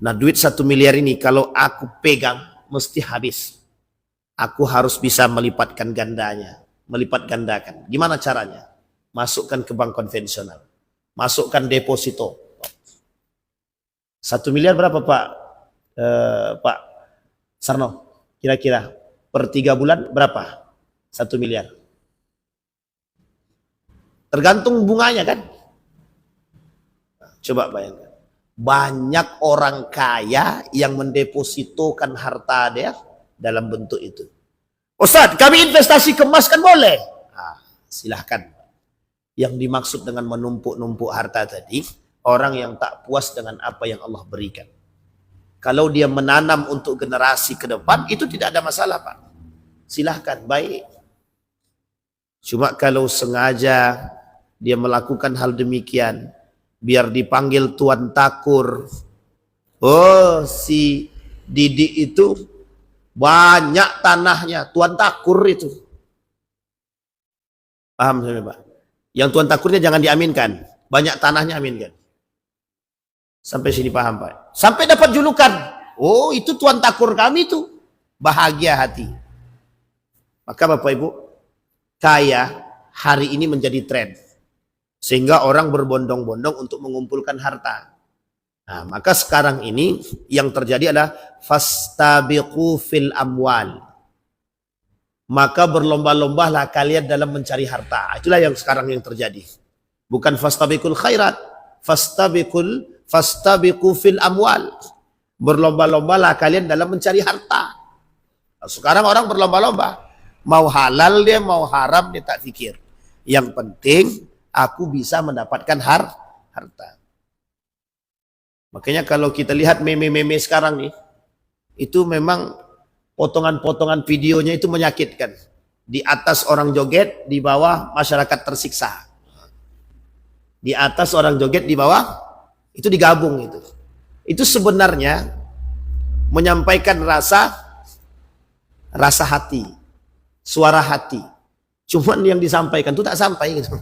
Nah, duit 1 miliar ini kalau aku pegang mesti habis. Aku harus bisa melipatkan gandanya, melipat gandakan. Gimana caranya? Masukkan ke bank konvensional. Masukkan deposito. 1 miliar berapa, Pak? Pak Sarno, kira-kira per 3 bulan berapa? 1 miliar. Tergantung bunganya kan? Coba bayangkan. Banyak orang kaya yang mendepositokan harta dia dalam bentuk itu. Ustaz, kami investasi ke emas kan boleh? Nah, silahkan. Yang dimaksud dengan menumpuk-numpuk harta tadi, orang yang tak puas dengan apa yang Allah berikan. Kalau dia menanam untuk generasi ke depan, itu tidak ada masalah, Pak. Silahkan, baik. Cuma kalau sengaja dia melakukan hal demikian, biar dipanggil Tuan Takur. Oh, si Didi itu banyak tanahnya, Tuan Takur itu. Paham saya, Pak? Yang Tuan Takurnya jangan diaminkan, banyak tanahnya aminkan. Sampai sini paham, Pak? Sampai dapat julukan. Oh, itu Tuan Takur kami tuh. Bahagia hati. Maka Bapak Ibu, kaya hari ini menjadi tren. Sehingga orang berbondong-bondong untuk mengumpulkan harta. Nah, maka sekarang ini yang terjadi adalah fastabiqu fil amwal. Maka berlomba-lombalah kalian dalam mencari harta. Itulah yang sekarang yang terjadi. Bukan fastabiqul khairat, fastabiqu fil amwal. Berlomba-lombalah kalian dalam mencari harta. Nah, sekarang orang berlomba-lomba. Mau halal dia, mau haram dia tak pikir. Yang penting aku bisa mendapatkan harta. Makanya kalau kita lihat meme-meme sekarang nih, itu memang potongan-potongan videonya itu menyakitkan. Di atas orang joget, di bawah masyarakat tersiksa. Di atas orang joget, di bawah itu digabung itu. Itu sebenarnya menyampaikan rasa hati, suara hati. Cuman yang disampaikan itu tak sampai gitu.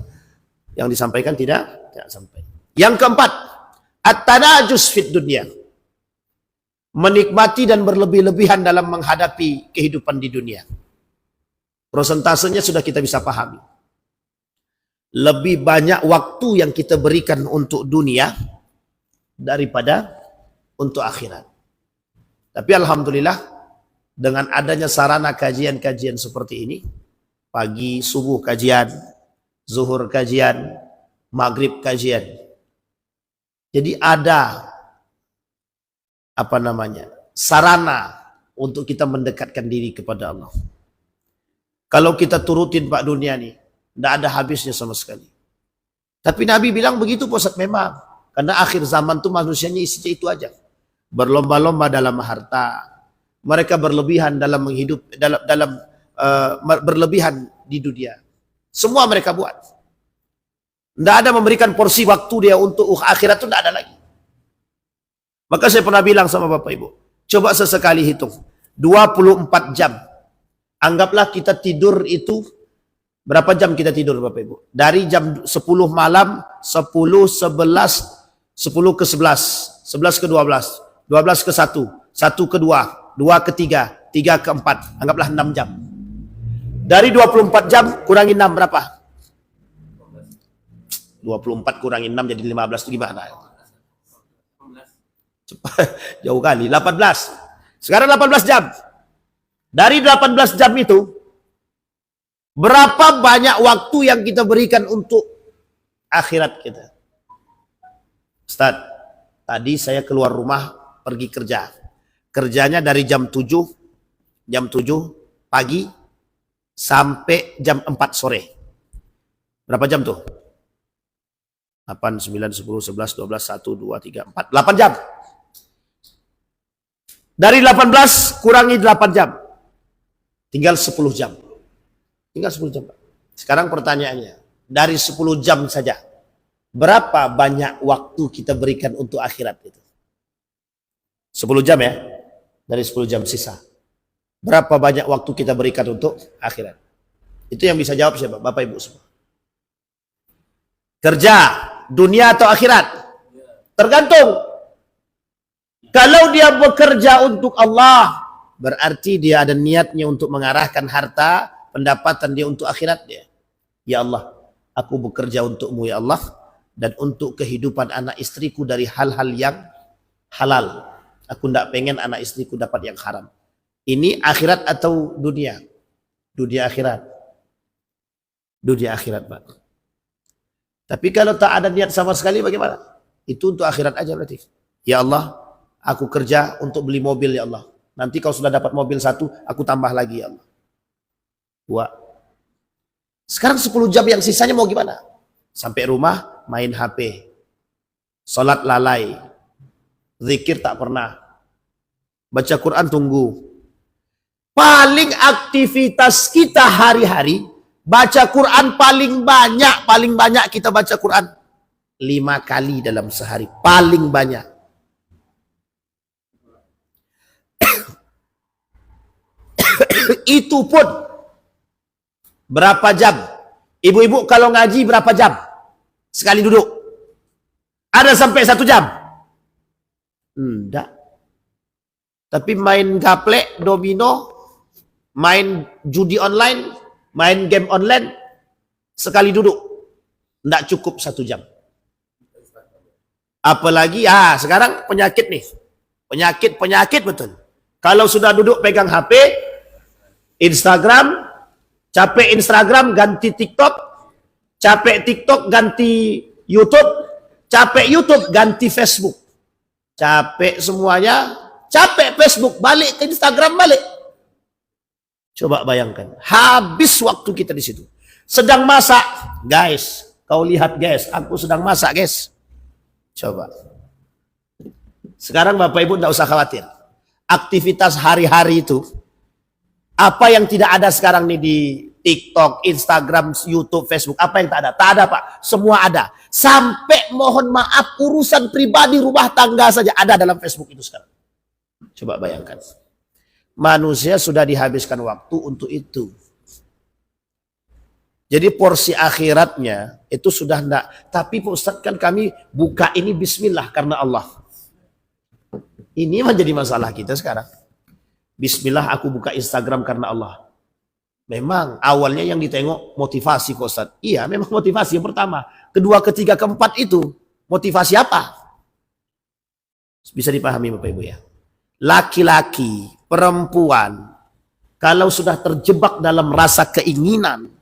Yang disampaikan tidak sampai. Yang keempat, at-tanajus fid dunya. Menikmati dan berlebih-lebihan dalam menghadapi kehidupan di dunia. Prosentasenya sudah kita bisa pahami. Lebih banyak waktu yang kita berikan untuk dunia daripada untuk akhirat. Tapi alhamdulillah dengan adanya sarana kajian-kajian seperti ini, pagi subuh kajian, zuhur kajian, maghrib kajian. Jadi ada sarana untuk kita mendekatkan diri kepada Allah. Kalau kita turutin Pak dunia nih, tidak ada habisnya sama sekali. Tapi Nabi bilang begitu Ustaz, memang. Karena akhir zaman tuh manusianya isinya itu aja. Berlomba-lomba dalam harta. Mereka berlebihan dalam berlebihan di dunia. Semua mereka buat. Tidak ada memberikan porsi waktu dia untuk akhirat itu tidak ada lagi. Maka saya pernah bilang sama Bapak Ibu, coba sesekali hitung. 24 jam. Anggaplah kita tidur itu, berapa jam kita tidur Bapak Ibu? Dari jam 10 malam, 10, 11, 10 ke 11, 11 ke 12, 12 ke 1, 1 ke 2, 2 ke 3, 3 ke 4. Anggaplah 6 jam. Dari 24 jam, kurangi 6 berapa? 24 kurangi 6 jadi 15 itu gimana? Jauh kali, 18. Sekarang 18 jam. Dari 18 jam itu, berapa banyak waktu yang kita berikan untuk akhirat kita? Ustaz, tadi saya keluar rumah pergi kerja. Kerjanya dari jam 7 pagi sampai jam 4 sore. Berapa jam tuh? 8, 9, 10, 11, 12, 1, 2, 3, 4. 8 jam. Dari 18 kurangi 8 jam. Tinggal 10 jam. Tinggal 10 jam. Sekarang pertanyaannya. Dari 10 jam saja. Berapa banyak waktu kita berikan untuk akhirat itu? 10 jam ya. Dari 10 jam sisa. Berapa banyak waktu kita berikan untuk akhirat? Itu yang bisa jawab siapa? Bapak Ibu semua. Kerja. Dunia atau akhirat? Tergantung. Kalau dia bekerja untuk Allah, berarti dia ada niatnya untuk mengarahkan harta, pendapatan dia untuk akhirat dia. Ya Allah, aku bekerja untukmu ya Allah, dan untuk kehidupan anak istriku dari hal-hal yang halal. Aku tidak pengen anak istriku dapat yang haram. Ini akhirat atau dunia? Dunia akhirat. Dunia akhirat, Pak. Tapi kalau tak ada niat sama sekali bagaimana? Itu untuk akhirat aja berarti. Ya Allah, aku kerja untuk beli mobil ya Allah. Nanti kau sudah dapat mobil 1, aku tambah lagi ya Allah. 2. Sekarang 10 jam yang sisanya mau gimana? Sampai rumah main HP. Salat lalai. Zikir tak pernah. Baca Quran tunggu. Paling aktivitas kita hari-hari, baca Quran paling banyak kita baca Quran 5 kali dalam sehari. Paling banyak. Itu pun berapa jam? Ibu-ibu kalau ngaji berapa jam? Sekali duduk. Ada sampai 1 jam? Enggak. Tapi main gaplek, domino, main judi online, main game online, sekali duduk. Enggak cukup 1 jam. Apalagi, sekarang penyakit nih. Penyakit betul. Kalau sudah duduk pegang HP, Instagram, capek Instagram ganti TikTok, capek TikTok ganti YouTube, capek YouTube ganti Facebook. Capek semuanya, capek Facebook, balik ke Instagram balik. Coba bayangkan, habis waktu kita di situ. Sedang masak, guys, kau lihat guys, aku sedang masak guys. Coba. Sekarang Bapak Ibu tidak usah khawatir. Aktivitas hari-hari itu, apa yang tidak ada sekarang nih di TikTok, Instagram, YouTube, Facebook, apa yang tak ada? Tak ada Pak, semua ada. Sampai mohon maaf urusan pribadi rumah tangga saja ada dalam Facebook itu sekarang. Coba bayangkan. Manusia sudah dihabiskan waktu untuk itu. Jadi porsi akhiratnya itu sudah enggak. Tapi Pak Ustadz kan kami buka ini bismillah karena Allah. Ini menjadi masalah kita sekarang. Bismillah aku buka Instagram karena Allah. Memang awalnya yang ditengok motivasi Pak Ustadz. Iya memang motivasi yang pertama. Kedua, ketiga, keempat itu motivasi apa? Bisa dipahami Bapak Ibu ya. Laki-laki, perempuan, kalau sudah terjebak dalam rasa keinginan,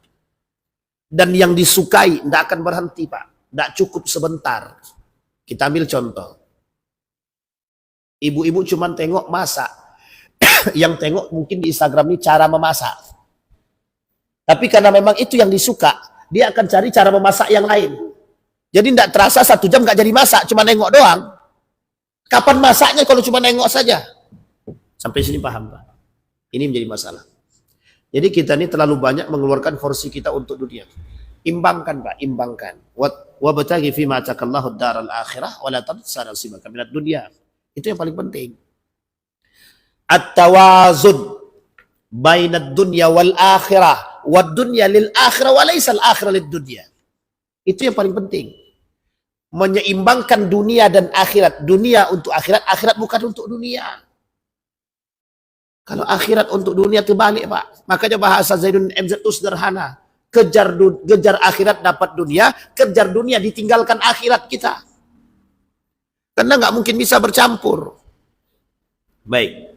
dan yang disukai tidak akan berhenti Pak. Tidak cukup sebentar. Kita ambil contoh. Ibu-ibu cuma tengok masak. Yang tengok mungkin di Instagram ini cara memasak. Tapi karena memang itu yang disuka, dia akan cari cara memasak yang lain. Jadi tidak terasa 1 jam nggak jadi masak, cuma nengok doang. Kapan masaknya kalau cuma nengok saja? Sampai sini paham Pak? Ini menjadi masalah. Jadi kita ini terlalu banyak mengeluarkan porsi kita untuk dunia. Imbangkan Pak, imbangkan. Wabtaghi fima atakallahu ad-daral akhirah wa la tansa nasibaka minad dunya. Itu yang paling penting. At-tawazun bainad dunya wal akhirah, wad dunya lil akhirah wa laisa al akhirah lid dunya. Itu yang paling penting. Menyeimbangkan dunia dan akhirat. Dunia untuk akhirat, akhirat bukan untuk dunia. Kalau akhirat untuk dunia terbalik Pak. Makanya bahasa Zaidun MZ itu sederhana. Kejar akhirat dapat dunia, kejar dunia ditinggalkan akhirat kita. Karena nggak mungkin bisa bercampur. Baik.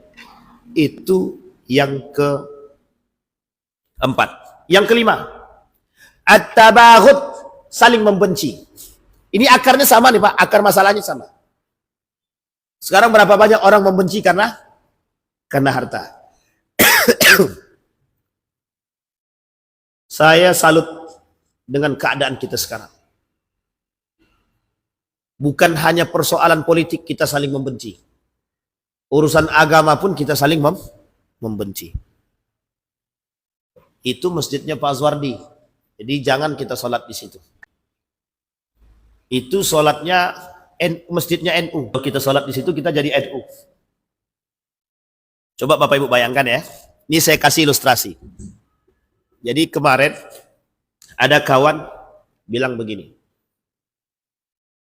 Itu yang keempat. Yang kelima. At-tabaghut, saling membenci. Ini akarnya sama nih Pak, akar masalahnya sama. Sekarang berapa banyak orang membenci karena harta. Saya salut dengan keadaan kita sekarang. Bukan hanya persoalan politik kita saling membenci. Urusan agama pun kita saling membenci. Itu masjidnya Pak Azwardi. Jadi jangan kita sholat di situ. Itu sholatnya masjidnya NU. Kalau kita sholat di situ kita jadi NU. Coba Bapak Ibu bayangkan ya. Ini saya kasih ilustrasi. Jadi kemarin ada kawan bilang begini.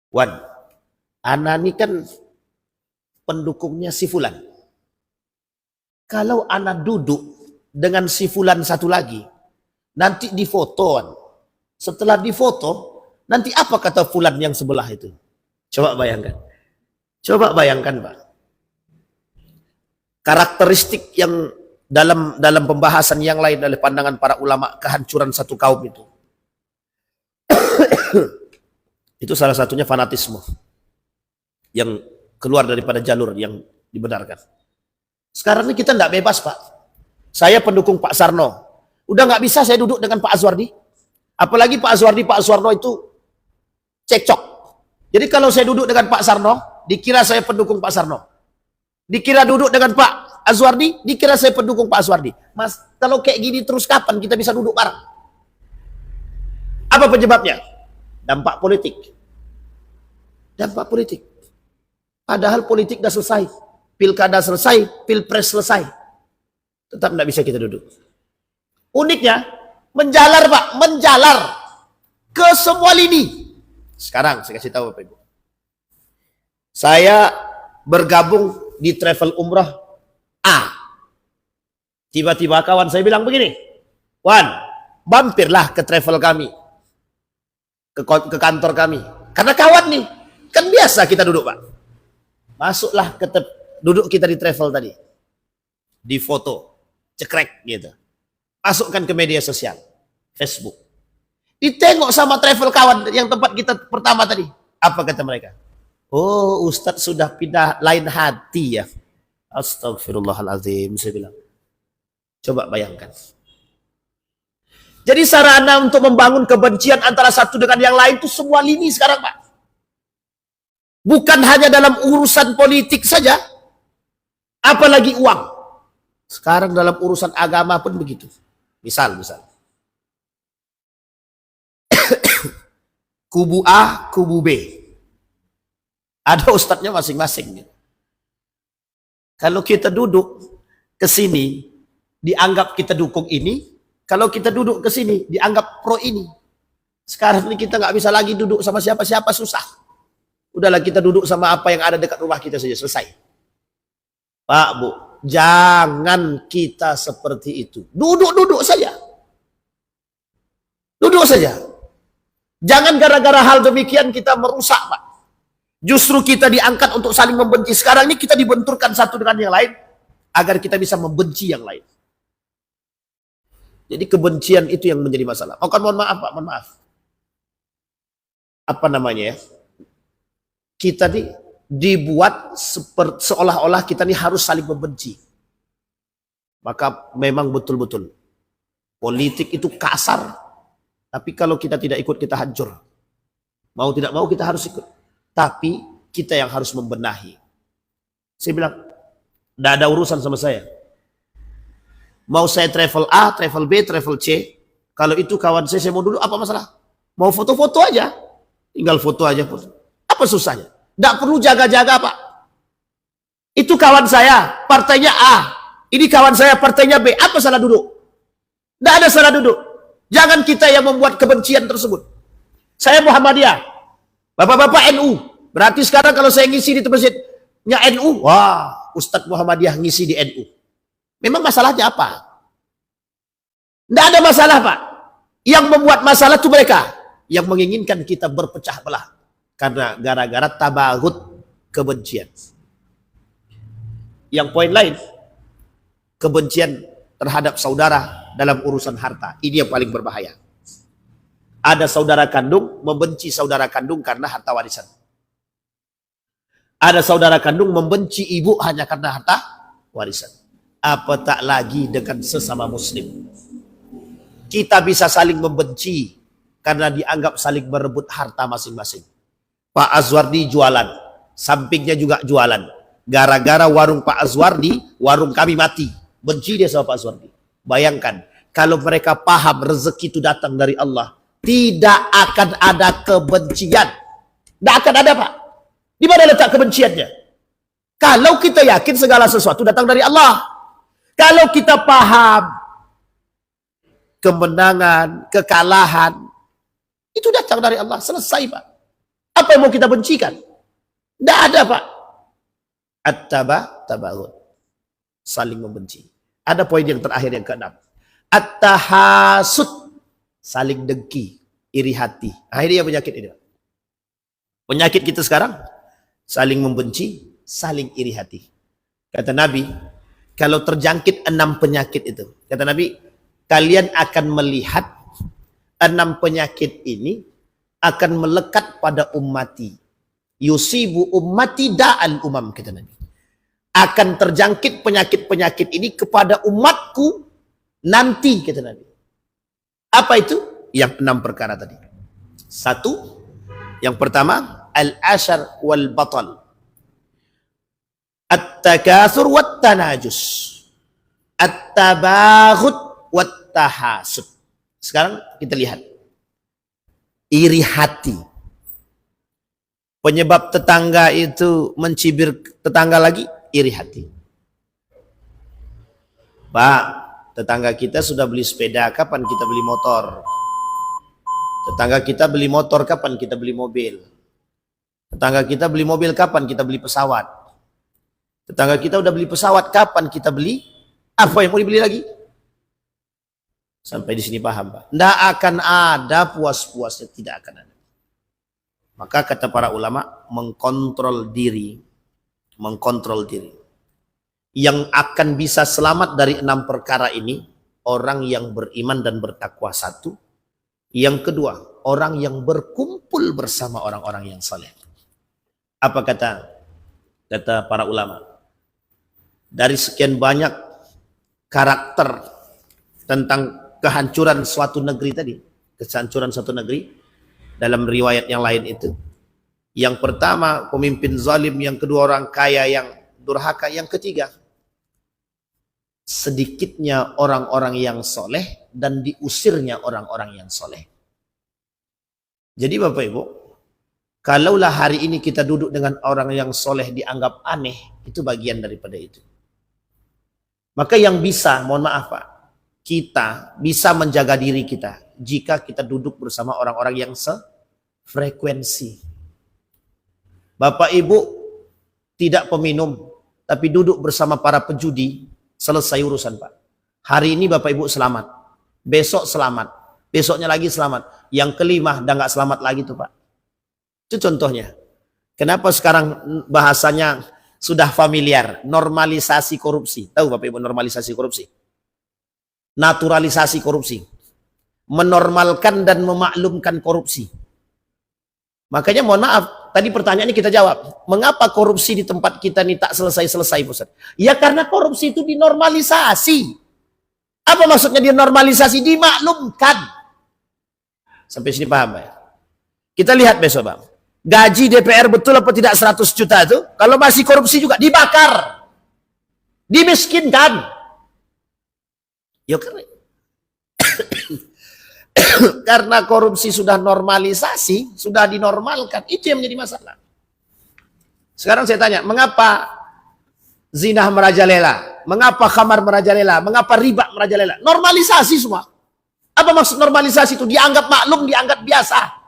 Wan, Ana ini kan pendukungnya si Fulan. Kalau Ana duduk dengan si Fulan satu lagi, nanti difotoan. Setelah difoto, nanti apa kata Fulan yang sebelah itu? Coba bayangkan. Coba bayangkan Pak. Karakteristik yang dalam pembahasan yang lain dari pandangan para ulama kehancuran satu kaum itu. Itu salah satunya fanatisme yang keluar daripada jalur yang dibenarkan. Sekarang ini kita tidak bebas Pak. Saya pendukung Pak Sarno. Udah nggak bisa saya duduk dengan Pak Azwardi. Apalagi Pak Azwardi, Pak Sarno itu cekcok. Jadi kalau saya duduk dengan Pak Sarno, dikira saya pendukung Pak Sarno. Dikira duduk dengan Pak Azwardi, dikira saya pendukung Pak Azwardi. Mas, kalau kayak gini terus kapan kita bisa duduk bareng? Apa penyebabnya? Dampak politik. Dampak politik. Padahal politik sudah selesai. Pilkada selesai, pilpres selesai. Tetap tidak bisa kita duduk. Uniknya, menjalar Pak, menjalar ke semua lini. Sekarang saya kasih tahu Bapak Ibu. Saya bergabung di travel umrah A. Tiba-tiba kawan saya bilang begini, Wan, mampirlah ke travel kami, ke kantor kami. Karena kawan nih, kan biasa kita duduk Pak. Masuklah duduk kita di travel tadi. Di foto, cekrek gitu. Masukkan ke media sosial, Facebook. Ditengok sama travel kawan yang tempat kita pertama tadi. Apa kata mereka? Oh, Ustadz sudah pindah lain hati ya. Astagfirullahaladzim, saya bilang. Coba bayangkan. Jadi sarana untuk membangun kebencian antara satu dengan yang lain itu semua lini sekarang Pak. Bukan hanya dalam urusan politik saja. Apalagi uang. Sekarang dalam urusan agama pun begitu. Misal. Kubu A, kubu B. Ada ustadznya masing-masing. Kalau kita duduk ke sini, dianggap kita dukung ini. Kalau kita duduk ke sini, dianggap pro ini. Sekarang ini kita nggak bisa lagi duduk sama siapa-siapa, susah. Udahlah kita duduk sama apa yang ada dekat rumah kita saja, selesai. Pak, Bu, jangan kita seperti itu. Duduk-duduk saja. Duduk saja. Jangan gara-gara hal demikian kita merusak, Pak. Justru kita diangkat untuk saling membenci. Sekarang ini kita dibenturkan satu dengan yang lain agar kita bisa membenci yang lain. Jadi kebencian itu yang menjadi masalah. Mohon maaf, Pak, mohon maaf. Apa namanya ya? Kita dibuat seolah-olah kita ini harus saling membenci. Maka memang betul-betul politik itu kasar. Tapi kalau kita tidak ikut, kita hancur. Mau tidak mau kita harus ikut. Tapi kita yang harus membenahi. Saya bilang, tidak ada urusan sama saya. Mau saya travel A, travel B, travel C. Kalau itu kawan saya mau duduk, apa masalah? Mau foto-foto aja. Tinggal foto aja. Apa susahnya? Tidak perlu jaga-jaga, Pak. Itu kawan saya, partainya A. Ini kawan saya, partainya B. Apa salah duduk? Tidak ada salah duduk. Jangan kita yang membuat kebencian tersebut. Saya Muhammadiyah. Bapak-bapak NU. Berarti sekarang kalau saya ngisi di masjidnya NU, wah, Ustadz Muhammadiyah ngisi di NU. Memang masalahnya apa? Tidak ada masalah, Pak. Yang membuat masalah itu mereka. Yang menginginkan kita berpecah belah. Karena gara-gara tabaghut, kebencian. Yang poin lain, kebencian terhadap saudara dalam urusan harta. Ini yang paling berbahaya. Ada saudara kandung membenci saudara kandung karena harta warisan. Ada saudara kandung membenci ibu hanya karena harta warisan. Apa tak lagi dengan sesama muslim. Kita bisa saling membenci karena dianggap saling berebut harta masing-masing. Pak Azwardi jualan, sampingnya juga jualan. Gara-gara warung Pak Azwardi, warung kami mati. Benci dia sama Pak Azwardi. Bayangkan, kalau mereka paham rezeki itu datang dari Allah, tidak akan ada kebencian. Tidak akan ada, Pak. Di mana letak kebenciannya? Kalau kita yakin segala sesuatu datang dari Allah. Kalau kita paham kemenangan, kekalahan, itu datang dari Allah. Selesai, Pak. Apa yang mau kita bencikan? Tidak ada, Pak. At-tabaghut. Saling membenci. Ada poin yang terakhir yang keenam. At-tahasud. Saling dengki, iri hati. Nah, ini yang penyakit ini. Penyakit kita sekarang, saling membenci, saling iri hati. Kata Nabi, kalau terjangkit 6 penyakit itu, kata Nabi, kalian akan melihat 6 penyakit ini akan melekat pada ummati. Yusibu ummati da'al umam, kata Nabi. Akan terjangkit penyakit-penyakit ini kepada umatku nanti, kata Nabi. Apa itu? Yang 6 perkara tadi. 1, yang pertama, al-ashar wal batal. At-takatsur wat tanajus. At-tabaghut wat tahasud. Sekarang kita lihat. Iri hati. Penyebab tetangga itu mencibir tetangga lagi, iri hati. Pak, tetangga kita sudah beli sepeda, kapan kita beli motor? Tetangga kita beli motor, kapan kita beli mobil? Tetangga kita beli mobil, kapan kita beli pesawat? Tetangga kita udah beli pesawat, kapan kita beli? Apa yang mau dibeli lagi? Sampai di sini paham, Pak? Tidak akan ada puas-puasnya, tidak akan ada. Maka kata para ulama, mengkontrol diri. Mengkontrol diri. Yang akan bisa selamat dari 6 perkara ini, orang yang beriman dan bertakwa 1. Yang kedua, orang yang berkumpul bersama orang-orang yang saleh. Apa kata para ulama? Dari sekian banyak karakter tentang kehancuran suatu negeri tadi, kehancuran suatu negeri dalam riwayat yang lain itu. Yang pertama, pemimpin zalim, yang kedua orang kaya yang durhaka, yang ketiga sedikitnya orang-orang yang soleh dan diusirnya orang-orang yang soleh. Jadi Bapak Ibu, kalaulah hari ini kita duduk dengan orang yang soleh dianggap aneh, itu bagian daripada itu. Maka yang bisa, mohon maaf Pak, kita bisa menjaga diri kita jika kita duduk bersama orang-orang yang sefrekuensi. Bapak Ibu tidak peminum, tapi duduk bersama para pejudi, selesai urusan Pak. Hari ini Bapak Ibu selamat, besok selamat, besoknya lagi selamat, yang kelima udah nggak selamat lagi tuh Pak. Itu contohnya. Kenapa sekarang bahasanya sudah familiar, normalisasi korupsi. Tahu Bapak Ibu normalisasi korupsi? Naturalisasi korupsi. Menormalkan dan memaklumkan korupsi. Makanya mohon maaf, tadi pertanyaannya kita jawab. Mengapa korupsi di tempat kita ini tak selesai-selesai, Ustaz? Ya karena korupsi itu dinormalisasi. Apa maksudnya dinormalisasi? Dimaklumkan. Sampai sini paham ya? Kita lihat besok Bang. Gaji DPR betul apa tidak 100 juta itu? Kalau masih korupsi juga dibakar. Dimiskinkan. Ya karena korupsi sudah normalisasi, sudah dinormalkan. Itu yang menjadi masalah. Sekarang saya tanya, mengapa zina merajalela? Mengapa khamar merajalela? Mengapa riba merajalela? Normalisasi semua. Apa maksud normalisasi itu? Dianggap maklum, dianggap biasa.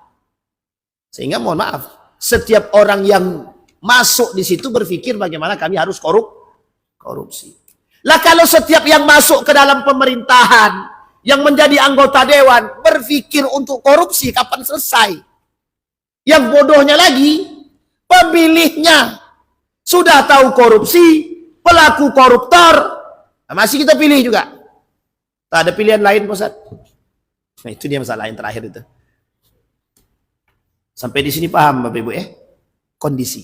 Sehingga mohon maaf, setiap orang yang masuk di situ berpikir bagaimana kami harus korupsi. Lah kalau setiap yang masuk ke dalam pemerintahan, yang menjadi anggota dewan, berpikir untuk korupsi, kapan selesai? Yang bodohnya lagi, pemilihnya sudah tahu korupsi, pelaku koruptor, masih kita pilih juga. Tak ada pilihan lain, Ustaz. Nah, itu dia masalah yang terakhir itu. Sampai di sini paham Bapak Ibu ya? Kondisi.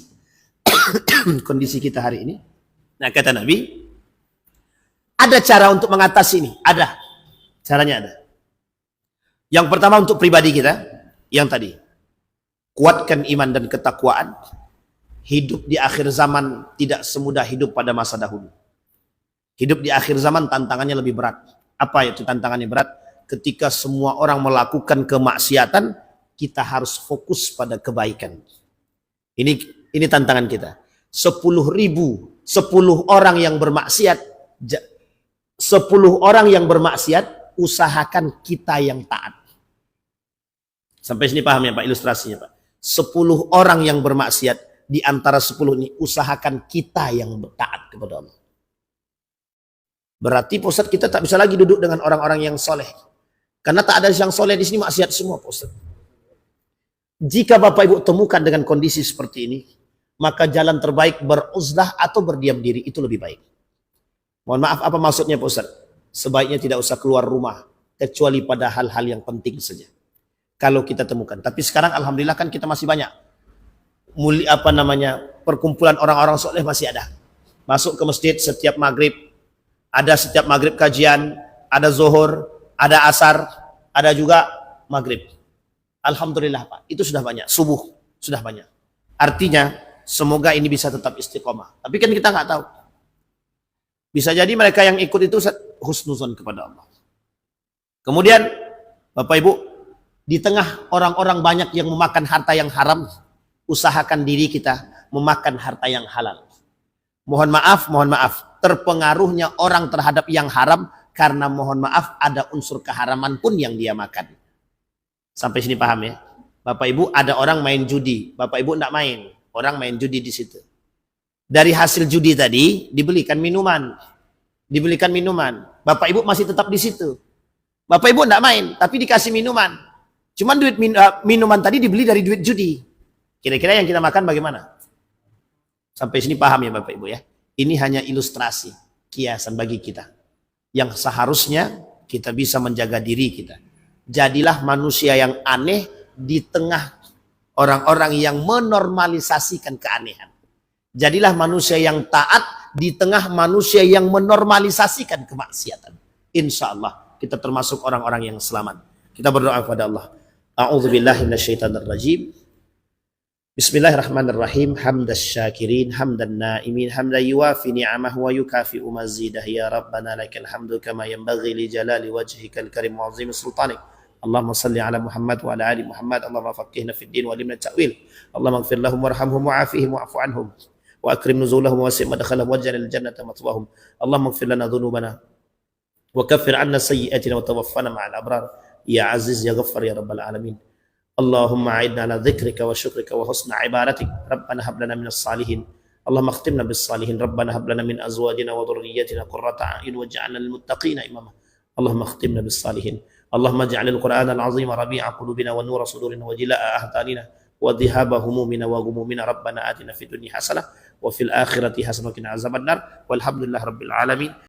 Kondisi kita hari ini. Nah kata Nabi, ada cara untuk mengatasi ini. Ada. Caranya ada. Yang pertama untuk pribadi kita, yang tadi. Kuatkan iman dan ketakwaan. Hidup di akhir zaman tidak semudah hidup pada masa dahulu. Hidup di akhir zaman tantangannya lebih berat. Apa itu tantangannya berat? Ketika semua orang melakukan kemaksiatan, kita harus fokus pada kebaikan. Ini tantangan kita. 10 orang yang bermaksiat, 10 orang yang bermaksiat, usahakan kita yang taat. Sampai sini paham ya Pak ilustrasinya Pak. 10 orang yang bermaksiat, di antara 10 ini usahakan kita yang taat kepada Allah. Berarti Pak Ustadz kita tak bisa lagi duduk dengan orang-orang yang soleh. Karena tak ada yang soleh di sini, maksiat semua Pak Ustadz. Jika Bapak Ibu temukan dengan kondisi seperti ini, maka jalan terbaik beruzlah atau berdiam diri, itu lebih baik. Mohon maaf, apa maksudnya Pak Ustaz? Sebaiknya tidak usah keluar rumah, kecuali pada hal-hal yang penting saja. Kalau kita temukan. Tapi sekarang Alhamdulillah kan kita masih banyak. Perkumpulan orang-orang soleh masih ada. Masuk ke masjid setiap maghrib, ada setiap maghrib kajian, ada zuhur, ada asar, ada juga maghrib. Alhamdulillah Pak, itu sudah banyak. Subuh sudah banyak. Artinya semoga ini bisa tetap istiqomah. Tapi kan kita nggak tahu. Bisa jadi mereka yang ikut itu husnuzon kepada Allah. Kemudian Bapak Ibu, di tengah orang-orang banyak yang memakan harta yang haram, usahakan diri kita memakan harta yang halal. Mohon maaf, terpengaruhnya orang terhadap yang haram karena mohon maaf ada unsur keharaman pun yang dia makan. Sampai sini paham ya? Bapak Ibu, ada orang main judi. Bapak Ibu enggak main. Orang main judi di situ. Dari hasil judi tadi, dibelikan minuman. Dibelikan minuman. Bapak Ibu masih tetap di situ. Bapak Ibu enggak main, tapi dikasih minuman. Cuman duit minuman tadi dibeli dari duit judi. Kira-kira yang kita makan bagaimana? Sampai sini paham ya Bapak Ibu ya? Ini hanya ilustrasi, kiasan bagi kita. Yang seharusnya kita bisa menjaga diri kita. Jadilah manusia yang aneh di tengah orang-orang yang menormalisasikan keanehan. Jadilah manusia yang taat di tengah manusia yang menormalisasikan kemaksiatan. Insya Allah kita termasuk orang-orang yang selamat. Kita berdoa kepada Allah. A'udzubillahi minasyaitonirrajim. Bismillahirrahmanirrahim. Hamdas syakirin, hamdan naimin, hamdan yuwafi ni'amahu wa yukafi'u mazidah. Ya Rabbana lakal hamdu kama yanbaghi li jalali wajhikal karim wa 'azimi sultanik. Allahumma salli ala Muhammad wa ala ali Muhammad. Allahumma faqihna fid din wa alimna ta'wil. Allahumma ighfir lahum warhamhum wa'afihim wa'fu anhum. وأكرم نزولهم ووسع مدخلهم واجعل الجنة مثواهم. اللهم اغفر لنا ذنوبنا وكفر عنا سيئاتنا وتوفنا مع الأبرار يا عزيز يا غفار يا رب العالمين. اللهم أعدنا على ذكرك وشكرك وحسن عبادتك. ربنا هب لنا من الصالحين. اللهم اختمنا بالصالحين. ربنا هب لنا من أزواجنا وذرياتنا قرة أعين واجعلنا للمتقين إماما. اللهم اختمنا بالصالحين. اللهم اجعل القرآن العظيم ربيع قلوبنا ونور صدورنا وجلاء أحزاننا وذهاب همومنا وغمومنا. ربنا آتنا في الدنيا حسنة وفي الآخرة حسنة وقنا عذاب النار والحمد لله رب العالمين.